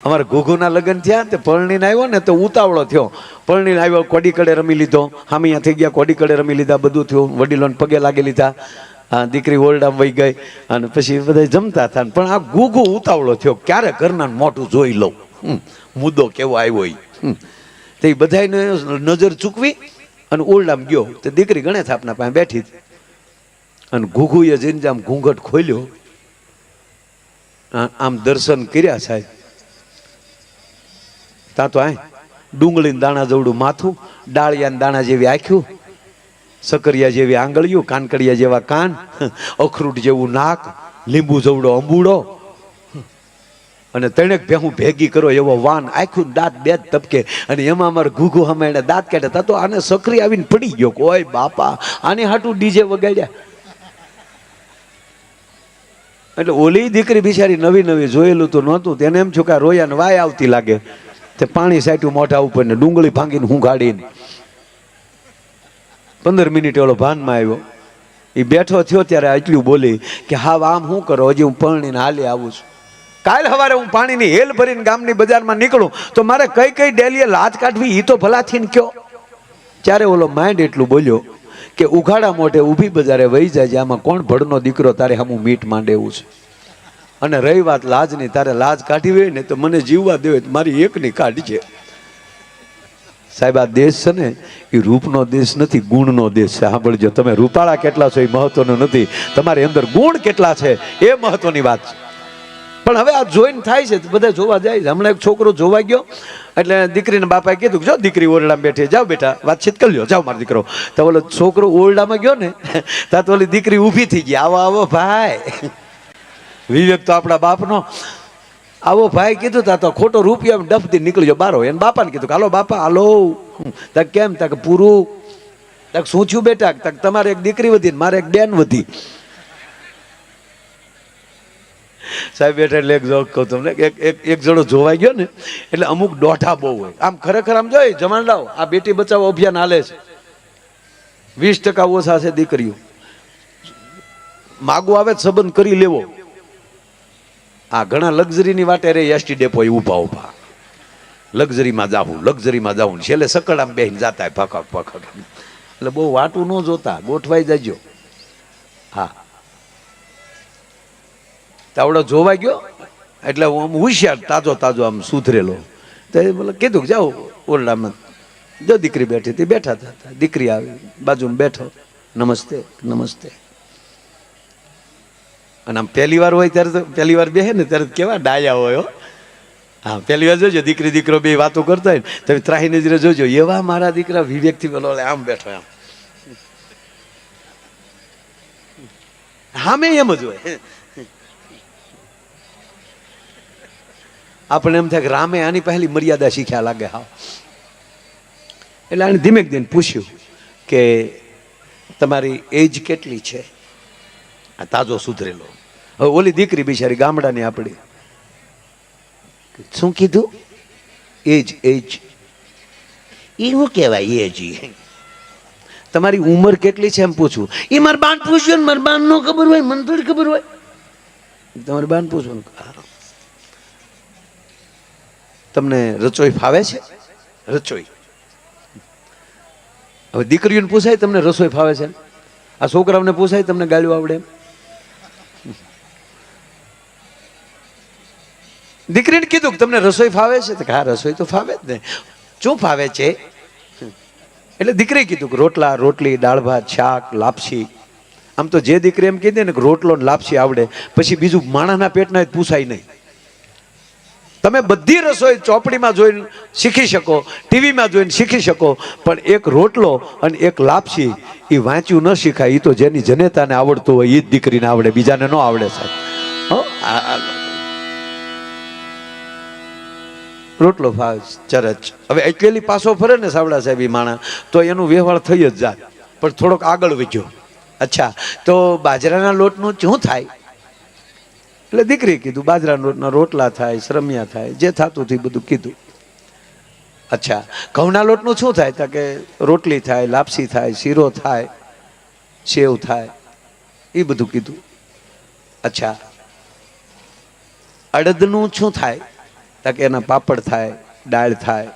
અમારે ઘોઘુના લગ્ન થયા તે પરણીને આવ્યો ને તો ઉતાવળો થયો. પરણીને આવ્યો, કોડી કડે રમી લીધો, હામિયા થઈ ગયા, કોડી કડે રમી લીધા, બધું થયું, વડીલોને પગે લાગી લીધા, દીકરી ઓરડામાં વહી ગઈ અને પછી બધા જમતા હતા. પણ આ ઘોઘુ ઉતાવળો થયો, ક્યારે ઘરના મોટું જોઈ લઉં, મુદ્દો કેવો આવ્યો તે બધાને નજર ચૂકવી અને ઓરડામાં ગયો. તો દીકરી ગણેશ આપના પાસે બેઠી અને ઘોઘુએ જઈને આમ ઘૂંઘટ ખોલ્યો, આમ દર્શન કર્યા સાહેબ. ત્યાં તો ડુંગળીના દાણા જેવડું માથું, ડાળિયાના દાણા જેવી આંખ્યું, સકરિયા જેવી આંગળીઓ, કાનકડિયા જેવા કાન, અખરૂટ જેવું નાક, લીંબુ જેવડો અંબુડો અને તણેક ભેહું ભેગી કરો એવો વાન, આખું દાંત બે જ તપકે. અને એમાં અમારે ઘૂઘુ હમે એને દાંત કાઢ્યા. તો આને સકરી આવીને પડી ગયો, ઓય બાપા આને હાટું ડીજે વગાડ્યા. એટલે ઓલી દીકરી બિચારી નવી નવી જોયેલું તો નહોતું, તેને એમ છું કે રોયાને વાય આવતી લાગે. તે પાણી સાટ્યું મોઢા ઉપર ને ડુંગળી ભાંગીને હું ગાડીને 15 મિનિટ ઓલો ભાનમાં આવ્યો. એ બેઠો થયો ત્યારે એટલું બોલી કે હા આમ શું કરો, હજી હું પરણીને હાલી આવું છું. કાલ સવારે હું પાણીની હેલ ભરીને ગામની બજારમાં નીકળું તો મારે કઈ કઈ ડેલીએ લાજ કાઢવી એ તો ભલાથી ને કયો. ત્યારે ઓલો માઇન્ડ એટલું બોલ્યો કે ઉઘાડા મોઢે ઊભી બજારે વહી જાય, આમાં કોણ ભડનો દીકરો તારે હમું મીટ માંડે એવું છે. અને રહી વાત લાજની, તારે લાજ કાઢી હોય ને તો મને જીવવા દેવે, મારી એકની કાઢજે. સાહેબ આ દેશ છે ને એ રૂપનો દેશ નથી, ગુણનો દેશ છે. સાંભળજો, તમે રૂપાળા કેટલા છો એ મહત્વનું નથી, તમારી અંદર ગુણ કેટલા છે એ મહત્વની વાત છે. પણ હવે આ જોઈને થાય છે, બધા જોવા જાય છે. હમણાં એક છોકરો જોવા ગયો એટલે દીકરીને બાપાએ કીધું જો દીકરી ઓરડામાં બેઠી, જાઓ બેટા વાતચીત કરી લ્યો, જાઓ મારો દીકરો. તો ઓલો છોકરો ઓરડામાં ગયો ને ત્યાં તો ઓલી દીકરી ઊભી થઈ ગઈ, આવો આવો ભાઈ. વિવેક તો આપણા બાપનો. આવો ભાઈ કીધું તા તો ખોટો રૂપિયા ડફથી નીકળી ગયો બારો. એને બાપાને કીધું હાલો બાપા હાલો. તક કેમ? તક પૂરું. તક શું થયું બેટા? તક તમારે એક દીકરી વધી ને મારે એક બેન વધી. સાહેબ બેઠા એટલે એક જોક કહું તમને, એક જણો જોવાઈ ગયો ને એટલે અમુક દોઢા બહુ હોય. આમ ખરેખર આમ જોઈ જમાન લાવો, આ બેટી બચાવો અભિયાન હાલે છે, 20% ઓછા છે દીકરીઓ. માગો આવે સંબંધ કરી લેવો. આ ઘણા લક્ઝરીની વાટે રે એસટી ડેપો ઊભા ઊભા લક્ઝરીમાં જાવું છેલ્લે સકડામાં બેહીને જાતા ફકક. એટલે બહુ વાટું ન જોતા, ગોઠવાઈ જજો. હા તાવડો જોવા ગયો એટલે હું આમ હોશિયાર તાજો આમ સુધરેલો. તો બોલે કીધું કે જાઓ ઓરડામાં, જો દીકરી બેઠી હતી, બેઠા હતા. દીકરી આવી બાજુમાં બેઠો, નમસ્તે નમસ્તે. અને આમ પહેલી વાર હોય ત્યારે તો પહેલી વાર બેસે ને ત્યારે કેવા ડાયા હોય. હા પહેલી વાર જોજો દીકરી દીકરો બે વાતો કરતા હોય ને તમે ત્રાહી નજરે જોજો, એવા મારા દીકરા વિવેકથી બોલો આમ બેઠો આમ. હા મેં એમ જ હોય. આપણે એમ થાય કે રામે આની પહેલી મર્યાદા શીખ્યા લાગે. હા એટલે આને ધીમે ધીમે પૂછ્યું કે તમારી એજ કેટલી છે? આ તાજો સુધરેલો. હવે ઓલી દીકરી બિચારી ગામડાની આપણી, શું કીધું? એજ એ શું કહેવાય એજ? તમારી ઉંમર કેટલી છે એમ પૂછવું. એ મારે બાન પૂછ્યું ને, મારે બાન નો ખબર હોય, મને થોડી ખબર હોય. તમારે બાન પૂછવું. તમને રસોઈ ફાવે છે? રસોઈ હવે દીકરીઓને પૂછાય તમને રસોઈ ફાવે છે? આ છોકરાઓને પૂછાય તમને ગાળ્યું આવડે એમ? દીકરીને કીધું કે તમને રસોઈ ફાવે છે? તો હા રસોઈ તો ફાવે જ ને. શું ફાવે છે? એટલે દીકરીએ કીધું કે રોટલા રોટલી દાળ ભાત શાક લાપસી. આમ તો જે દીકરી એમ કીધે ને કે રોટલો લાપસી આવડે પછી બીજું માણસના પેટના પૂછાય નહીં. તમે બધી રસોઈ ચોપડીમાં જોઈને શીખી શકો, ટીવીમાં જોઈને શીખી શકો, પણ એક રોટલો અને એક લાપસી એ વાંચ્યું ન શીખાય. એ તો જેની જનેતાને આવડતું હોય એ જ દીકરીને આવડે, બીજાને ન આવડે સાહેબ. રોટલો ફાવે ચરચ. હવે એટલેલી પાછો ફરે ને સાવડા સાહેબ એ માણા તો એનું વ્યવહાર થઈ જ જાય, પણ થોડોક આગળ વધ્યો. અચ્છા તો બાજરાના લોટનું શું થાય? એટલે દીકરી કીધું બાજરાના લોટના રોટલા થાય, સરમિયા થાય, જે થતું હતું બધું કીધું. અચ્છા ઘઉંના લોટનું શું થાય? તો કે રોટલી થાય, લાપસી થાય, શીરો થાય, સેવ થાય, એ બધું કીધું. અચ્છા અડદનું શું થાય? તાકે એના પાપડ થાય, દાળ થાય.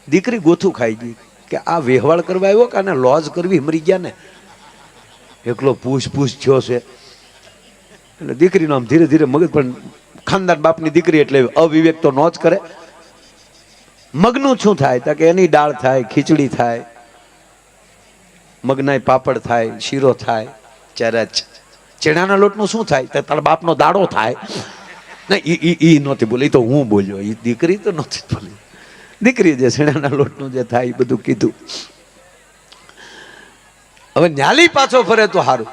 દીકરી ગોથું ખાઈ ગઈ કે આ વેહવાળ કરવા આવ્યો કે આને લોજ કરવી મરી ગયા ને, એકલો પૂછ થયો છે. એટલે દીકરીનો આમ ધીરે ધીરે મગજ, પણ ખાનદાન બાપની દીકરી એટલે અવિવેક તો ન જ કરે. મગનું શું થાય? તો કે એની દાળ થાય, ખીચડી થાય, મગના પાપડ થાય, શીરો થાય. ત્યારે ચણાના લોટનું શું થાય? તો તારા બાપનો દાડો થાય. ના ઈ નહોતી બોલી, તો હું બોલ્યો. એ દીકરી તો નહોતી બોલી. દીકરી જે ચણાના લોટનું જે થાય એ બધું કીધું. હવે ન્યાલી પાછો ફરે તો સારું.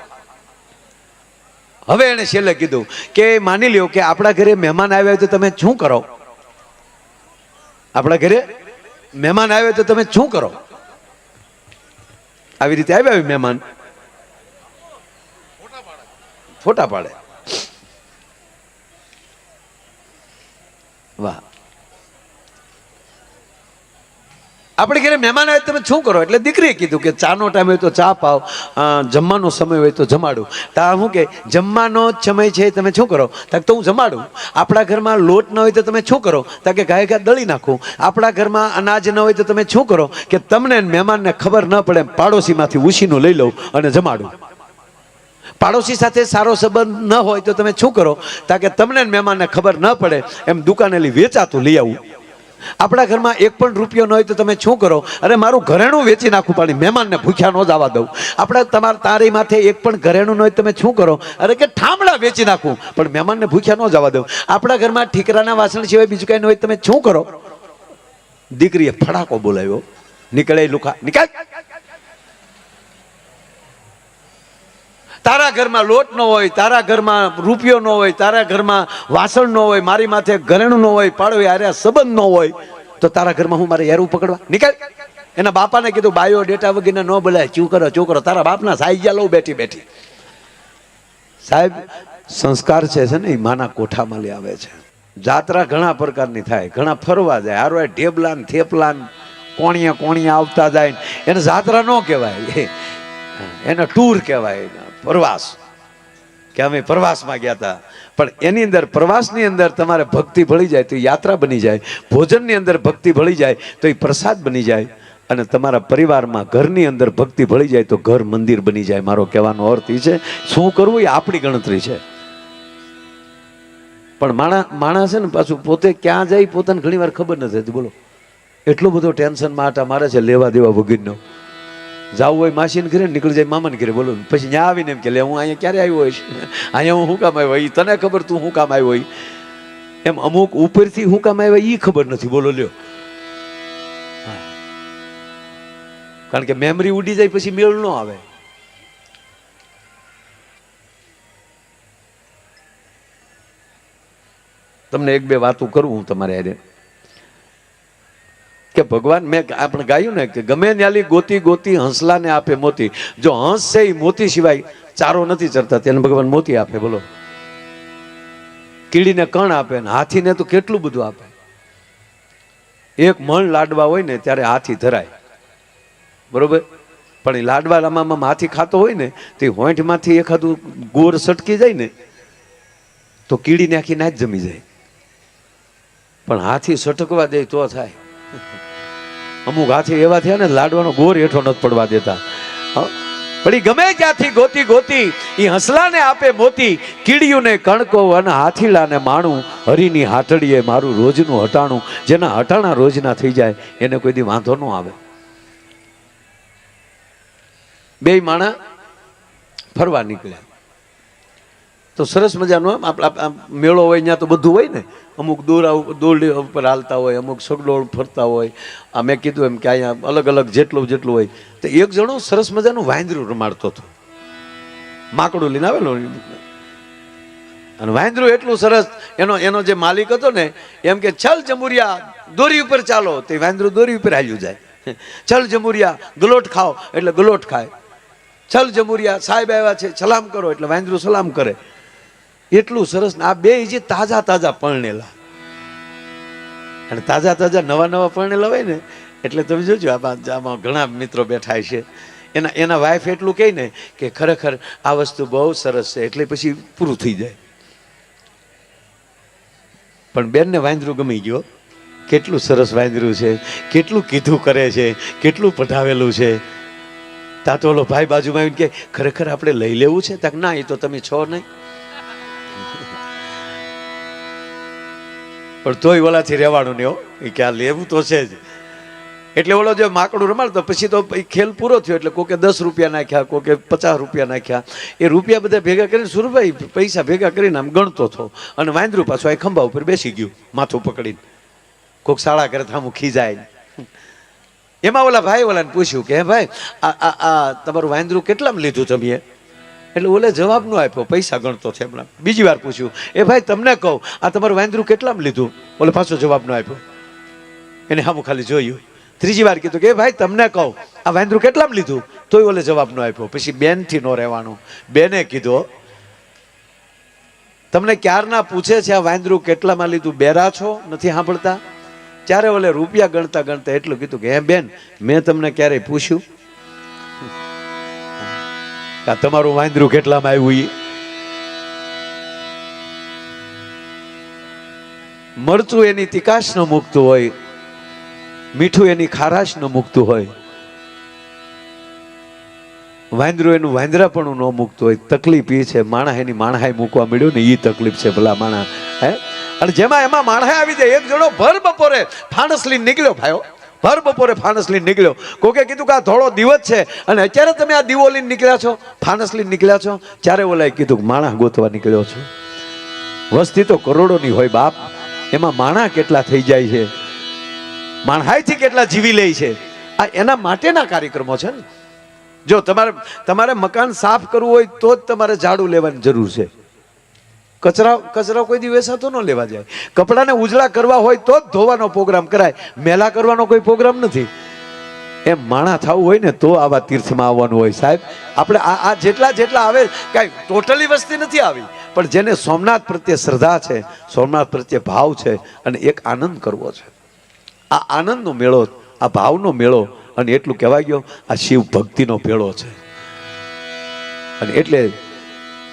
હવે એને છેલ્લે કીધું કે માની લ્યો કે આપણા ઘરે મહેમાન આવ્યા હોય તો તમે શું કરો? આપણા ઘરે મહેમાન આવ્યા તો તમે શું કરો? આવી રીતે આવ્યા હોય મહેમાન, ફોટા પાડે. વાહ. આપણે ઘરે મહેમાન આવે તમે શું કરો? એટલે દીકરીએ કીધું કે ચાનો ટાઈમ હોય તો ચા પાવ, જમવાનો સમય હોય તો જમાડું. તા શું કે જમવાનો જ સમય છે તમે શું કરો? તો હું જમાડું. આપણા ઘરમાં લોટ ન હોય તો તમે શું કરો? તો કે ગાય ગાય દળી નાખું. આપણા ઘરમાં અનાજ ન હોય તો તમે શું કરો? કે તમને મહેમાનને ખબર ન પડે પાડોશીમાંથી ઉછીનું લઈ લઉં અને જમાડું. પાડોશી સાથે સારો સંબંધ ન હોય તો તમે શું કરો? તાકે તમને મહેમાનને ખબર ન પડે એમ દુકાનેલી વેચાતું લઈ આવું. આપણા ઘરમાં એક પણ રૂપિયો ન હોય તો તમે શું કરો? અરે મારું ઘરેણું વેચી નાખું, પણ મહેમાનને ભૂખ્યા ન જવા દઉં. આપણા તારી માથે એક પણ ઘરેણું ન હોય તમે શું કરો? અરે કે ઠામડા વેચી નાખું, પણ મહેમાનને ભૂખ્યા ન જવા દઉં. આપણા ઘરમાં ઠીકરાના વાસણ સિવાય બીજું કઈ ન હોય તમે શું કરો? દીકરીએ ફડાકો બોલાવ્યો. નીકળે લુખા, નીકળ. તારા ઘરમાં લોટ ન હોય, તારા ઘરમાં રૂપિયો ન હોય, તારા ઘરમાં વાસણ ન હોય, મારી માથે ઘરેણું ન હોય, પાડોશી હારે સંબંધ ન હોય, તો તારા ઘરમાં હું મારે હેરું પકડવા? નીકળ. એના બાપાને કીધું બાયો ડેટા વગેરે ન બોલાય, ચૂ કરો. તારા બાપના સાઈ ગયા લઉં બેઠી બેઠી. સાહેબ, સંસ્કાર છે ને એ માના કોઠામાં લઈ આવે છે. જાત્રા ઘણા પ્રકારની થાય, ઘણા ફરવા જાય, હારો ઢેબલાન થેપલાન કોણિયા આવતા જાય. એને જાત્રા ન કહેવાય, એને ટૂર કહેવાય, પ્રવાસ. કે અમે પ્રવાસમાં ગયા હતા. પણ એની અંદર પ્રવાસની અંદર તમારે ભક્તિ ભળી જાય તો યાત્રા બની જાય, ભોજનની અંદર ભક્તિ ભળી જાય તો એ પ્રસાદ બની જાય, અને તમારા પરિવારમાં ઘરની અંદર ભક્તિ ભળી જાય તો ઘર મંદિર બની જાય. મારો કહેવાનો અર્થ એ છે, શું કરવું એ આપણી ગણતરી છે. પણ માણસ છે ને પાછું પોતે ક્યાં જાય પોતાને ઘણી વાર ખબર નથી રહેતી. બોલો, એટલો બધો ટેન્શનમાં આટા મારે છે લેવા દેવા વગરનો. જાવું હોય માસીને ઘરે, નીકળી જાય મામાને ઘરે. બોલો, પછી ત્યાં આવીને એમ કે લે હું અહીંયા ક્યારે આવ્યો હોઈશ, અહીંયા હું શું કામ આવ્યો હોય, તને ખબર તું શું કામ આવ્યો હોય. એમ અમુક ઉપરથી શું કામ આવ્યા એ ખબર નથી. બોલો લ્યો, કારણ કે મેમરી ઉડી જાય પછી મેળ ન આવે. તમને એક બે વાતો કરું હું તમારે હારે કે ભગવાન, મેં આપણે ગાયું ને કે ગમે ન્યાલી ગોતી હંસલાને આપે મોતી. જો હંસ છે એ મોતી સિવાય ચારો નથી ચરતા, તેને ભગવાન મોતી આપે. બોલો, કીડીને કણ આપે ને હાથીને તો કેટલું બધું આપે. એક મણ લાડવા હોય ને ત્યારે હાથી ધરાય, બરોબર. પણ એ લાડવા રમામાં હાથી ખાતો હોય ને તો હોંઠમાંથી એખાદું ગોર સટકી જાય ને તો કીડીને આખી ના જ જમી જાય. પણ હાથી સટકવા દે તો થાય. અમુક હાથી એવા થયા ને લાડવાનો ગોર હેઠો નથી પડવા દેતા. પણ ગમે ત્યાંથી ગોતી એ હંસલાને આપે મોતી, કીડીઓને કણકો અને હાથીલાને માણું. હરીની હાથડીએ મારું રોજનું હટાણું. જેના હટાણા રોજના થઈ જાય એને કોઈ દી વાંધો ન આવે. બે માણા ફરવા નીકળ્યા તો સરસ મજાનો મેળો હોય, ત્યાં તો બધું હોય ને. અમુક દોરડી ઉપર હાલતા હોય, અમુક સગડોળ ફરતા હોય. આ મેં કીધું એમ કે અહીંયા અલગ અલગ જેટલું હોય. તો એક જણો સરસ મજાનું વાંદરું રમાડતો હતો, માકડું લઈને આવેલો. અને વાંદરું એટલું સરસ, એનો જે માલિક હતો ને એમ કે ચલ જમુરિયા દોરી ઉપર ચાલો, તે વાંદરું દોરી ઉપર હાલ્યું જાય. ચલ જમુરિયા ગલોટ ખાઓ એટલે ગલોટ ખાય. ચલ જમુરિયા સાહેબ આવ્યા છે સલામ કરો એટલે વાંદરું સલામ કરે. એટલું સરસ. આ બે જે તાજા પરણેલા, અને તાજા નવા પરણેલા હોય ને એટલે તમે જોજો આમાં ઘણા મિત્રો બેઠા છે. એના વાઈફ એટલું કહે ને કે ખરેખર આ વસ્તુ બહુ સરસ છે, એટલે પછી પૂરું થઈ જાય. પણ બેનને વાંદરું ગમી ગયો. કેટલું સરસ વાંદરું છે, કેટલું કીધું કરે છે, કેટલું પઢાવેલું છે. તા તો ઓલો ભાઈ બાજુમાં આવીને કે ખરેખર આપણે લઈ લેવું છે? તક ના, એ તો તમે છો નહીં. પણ તોય ઓલાથી રહેવાનું નહીં હો, એ કે આ લેવું તો છે જ. એટલે ઓલો જો માકડું રમાડતો પછી તો ખેલ પૂરો થયો એટલે કોકે 10 રૂપિયા નાખ્યા, કોકે 50 રૂપિયા નાખ્યા. એ રૂપિયા બધા ભેગા કરીને સુરભાઈ પૈસા ભેગા કરીને આમ ગણતો હતો અને વાંદરું પાછું આ ખંભા ઉપર બેસી ગયું માથું પકડીને. કોક શાળા કરે થામું ખીજાય. એમાં ઓલા ભાઈ ઓલાને પૂછ્યું કે હે ભાઈ આ તમારું વાંદરું કેટલામાં લીધું તમે? એટલે ઓલે જવાબ ન આપ્યો, પૈસા ગણતો છે હમણાં. બીજી વાર પૂછ્યું, એ ભાઈ તમને કહું આ તમારું વાંદરું કેટલામાં લીધું? ઓલે પાછો જવાબ ન આપ્યો, એને સામું ખાલી જોયું. ત્રીજી વાર કીધું કે ભાઈ તમને કહું આ વાંદરું કેટલામાં લીધું? તોય ઓલે જવાબ ન આપ્યો. પછી બેનથી ન રહેવાનું. બેને કીધું તમને ક્યારના પૂછે છે આ વાંદરું કેટલામાં લીધું, બેરા છો નથી સાંભળતા? ત્યારે ઓલે રૂપિયા ગણતા ગણતા એટલું કીધું કે હે બેન, મેં તમને ક્યારેય પૂછ્યું આ તમારું વાંદરું કેટલામાં આવ્યું? મરચું એની તિકાશ ન મૂકતું હોય, મીઠું એની ખારાશ ન મૂકતું હોય, વાંદરું એનું વાંદરાપણું ન મૂકતું હોય. તકલીફ એ છે માણસ એની માણહાઈ મૂકવા મળ્યું ને એ તકલીફ છે ભલા માણસ. હે અને જેમાં એમાં માણહાઈ આવી જાય. એક જણો ભર બપોરે ફાણસ લઈને નીકળ્યો ભાઈઓ, ભર બપોરે ફાણસ લઈને નીકળ્યો. કોકે કીધું કે આ ધોળો દિવસ છે અને અત્યારે તમે આ દીવો લઈને નીકળ્યા છો, ફાણસ લઈને નીકળ્યા છો? ત્યારે ઓલાએ કીધું કે માણસ ગોતવા નીકળ્યો છો. વસ્તી તો કરોડોની હોય બાપ, એમાં માણસ કેટલા થઈ જાય છે, માણહાઈથી કેટલા જીવી લે છે. આ એના માટેના કાર્યક્રમો છે ને. જો તમારે મકાન સાફ કરવું હોય તો જ તમારે ઝાડુ લેવાની જરૂર છે. કચરા કોઈ દિવસ તો ન લેવા જાય. કપડાને ઉજળા કરવા હોય તો જ ધોવાનો પ્રોગ્રામ કરાય, મેલા કરવાનો કોઈ પ્રોગ્રામ નથી. એમ માણા થવું હોય ને તો આવા તીર્થમાં આવવાનું હોય સાહેબ. આપણે આ જેટલા આવે કાંઈ ટોટલી વસ્તી નથી આવી, પણ જેને સોમનાથ પ્રત્યે શ્રદ્ધા છે, સોમનાથ પ્રત્યે ભાવ છે અને એક આનંદ કરવો છે. આ આનંદનો મેળો, આ ભાવનો મેળો, અને એટલું કહેવાય ગયો આ શિવ ભક્તિનો પેળો છે. અને એટલે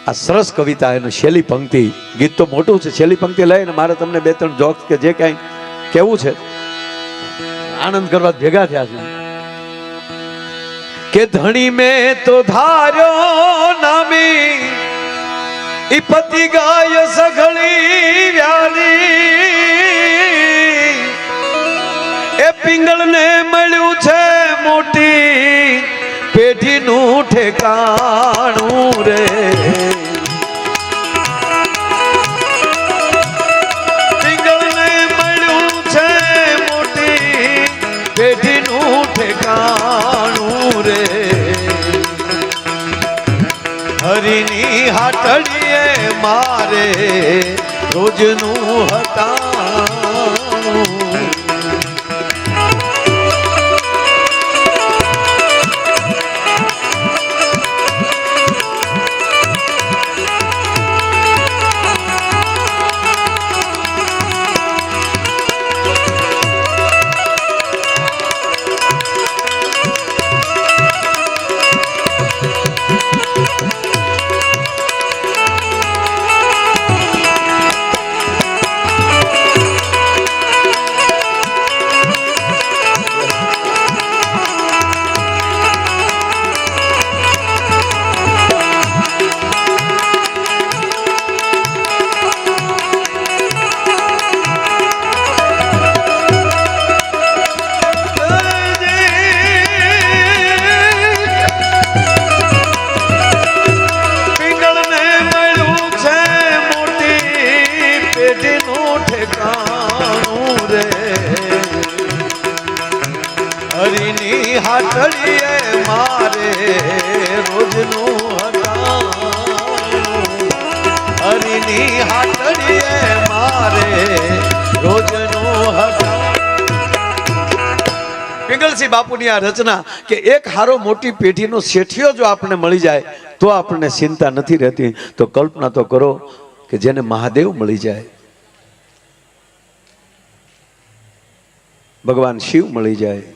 આ સરસ કવિતા એનું છેલ્લી પંક્તિ, ગીત તો મોટું છે, છેલ્લી પંક્તિ લઈને મારે તમને 2-3 જોક્સ કે જે કાંઈ કેવું છે આનંદ કરવા ભેગા થયા છે. કે ધણી મેં તો ધાર્યો નામી ઈ પતિ ગાય સઘળી વ્યારી, એ પિંગળને મળ્યું છે મોટી પેઢીનું ઠેકાણું રે. પિંગળને મળ્યું છે મોટી પેઢીનું ઠેકાણું રે. હરિની હાટડીએ મારે રોજનું હતાણું. હરિની હાટડીએ મારે રોજનું હતાણું. હરિની હાટડીએ મારે રોજનું હતાણું. પિંગલસિંહ બાપુની આ રચના કે એક હારો મોટી પેઢીનો શેઠિયો જો આપણને મળી જાય તો આપણને ચિંતા નથી રહેતી. તો કલ્પના તો કરો કે જેને મહાદેવ મળી જાય, ભગવાન શિવ મળી જાય.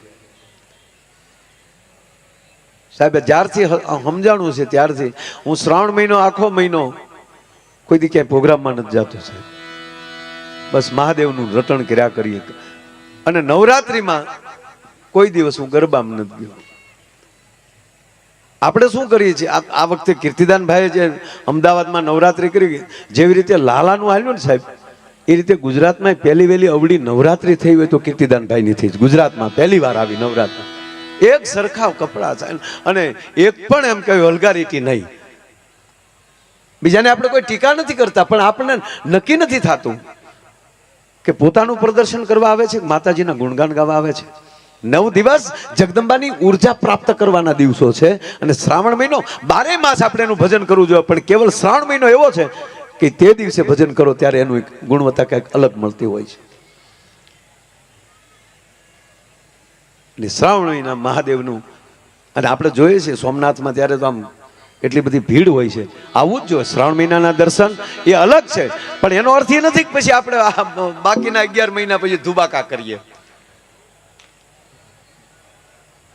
સાહેબ જ્યારથી સમજાણું છે ત્યારથી હું શ્રાવણ મહિનો આખો મહિનો કોઈ દી ક્યાંય પ્રોગ્રામમાં નથી જતો છે. બસ મહાદેવનું રટણ કર્યા કરીએ. અને નવરાત્રિમાં કોઈ દિવસ હું ગરબામાં નથી ગયો. આપણે શું કરીએ છીએ, આ વખતે કીર્તિદાનભાઈએ જે અમદાવાદમાં નવરાત્રિ કરી, જેવી રીતે લાલાનું હાલ્યું ને સાહેબ, એ રીતે ગુજરાતમાં પહેલી વહેલી અવળી નવરાત્રિ થઈ હોય તો કીર્તિદાનભાઈની થઈ. ગુજરાતમાં પહેલી વાર આવી નવરાત્રિ. એક સરખા કપડા છે અને એક પણ એમ કહ્યું વલ્ગારિટી નહીં. બીજાને આપણે કોઈ ટીકા નથી કરતા, પણ આપણને નક્કી નથી થતું કે પોતાનું પ્રદર્શન કરવા આવે છે, માતાજીના ગુણગાન ગાવા આવે છે. 9 દિવસ જગદંબાની ઉર્જા પ્રાપ્ત કરવાના દિવસો છે. અને શ્રાવણ મહિનો 12 માસ આપણે એનું ભજન કરવું જોઈએ, પણ કેવલ શ્રાવણ મહિનો એવો છે કે તે દિવસે ભજન કરો ત્યારે એનું એક ગુણવત્તા કંઈક અલગ મળતી હોય છે. એટલે શ્રાવણ મહિના મહાદેવનું, અને આપણે જોઈએ છીએ સોમનાથમાં ત્યારે તો આમ એટલી બધી ભીડ હોય છે. આવું જ જોઈએ. શ્રાવણ મહિનાના દર્શન એ અલગ છે, પણ એનો અર્થ એ નથી કે પછી આપણે બાકીના 11 મહિના પછી ધુબાકા કરીએ.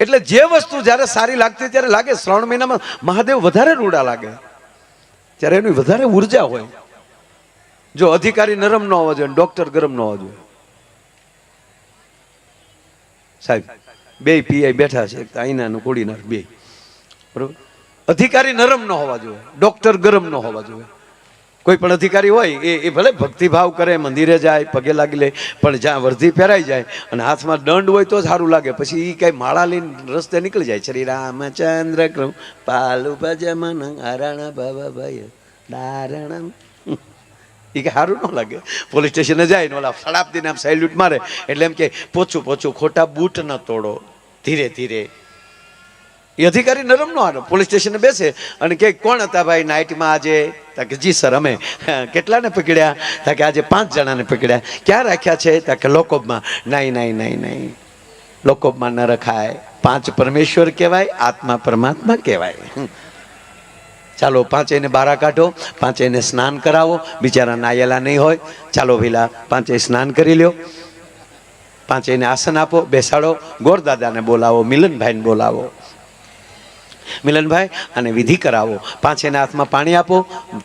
એટલે જે વસ્તુ જ્યારે સારી લાગતી ત્યારે લાગે. શ્રાવણ મહિનામાં મહાદેવ વધારે રૂડા લાગે, ત્યારે એની વધારે ઉર્જા હોય. જો અધિકારી નરમ ન હોવા જોઈએ, ડોક્ટર ગરમ ન હોવા જોઈએ. સાહેબ બે પીઆઈ બેઠા છે, એક આઈનાનું કોડીનાર બે, બરોબર. અધિકારી નરમ ન હોવા જોઈએ, ડોક્ટર ગરમ ન હોવા જોઈએ. કોઈ પણ અધિકારી હોય એ ભલે ભક્તિભાવ કરે, મંદિરે જાય, પગે લાગી લે, પણ જ્યાં વર્ધી પહેરાઈ જાય અને હાથમાં દંડ હોય તો સારું લાગે. પછી એ કઈ માળા લઈને રસ્તે નીકળી જાય, શ્રી રામચંદ્ર પાલુ ભજમન હરણ ભવભય દારણમ, એ કે સારું ન લાગે. પોલીસ સ્ટેશને જાય ને ઓલા સડાપદીને આમ સેલ્યુટ મારે એટલે એમ કે પોચું પોચું, ખોટા બૂટ ન તોડો, ધીરે ધીરે. એ અધિકારી નરમ નો હાલો. પોલીસ સ્ટેશને બેસે અને કે કોણ હતા ભાઈ નાઇટમાં આજે? કે જી સર અમે. કેટલાને પકડ્યા? કે આજે 5 જણાને પકડ્યા. ક્યાં રાખ્યા છે? કે લોકોબમાં. નહીં, લોકોબમાં ન રખાય. 5 પરમેશ્વર કહેવાય, આત્મા પરમાત્મા કહેવાય. ચાલો 5 બહાર કાઢો, 5 સ્નાન કરાવો. બિચારા નાયેલા નહીં હોય. ચાલો ભીલા 5 સ્નાન કરી લ્યો. 5 આસન આપો, બેસાડો. ગોરદાદાને બોલાવો, મિલનભાઈને બોલાવો. મિલનભાઈ અને વિધિ કરાવો. 5 હાથમાં પાણી આપો.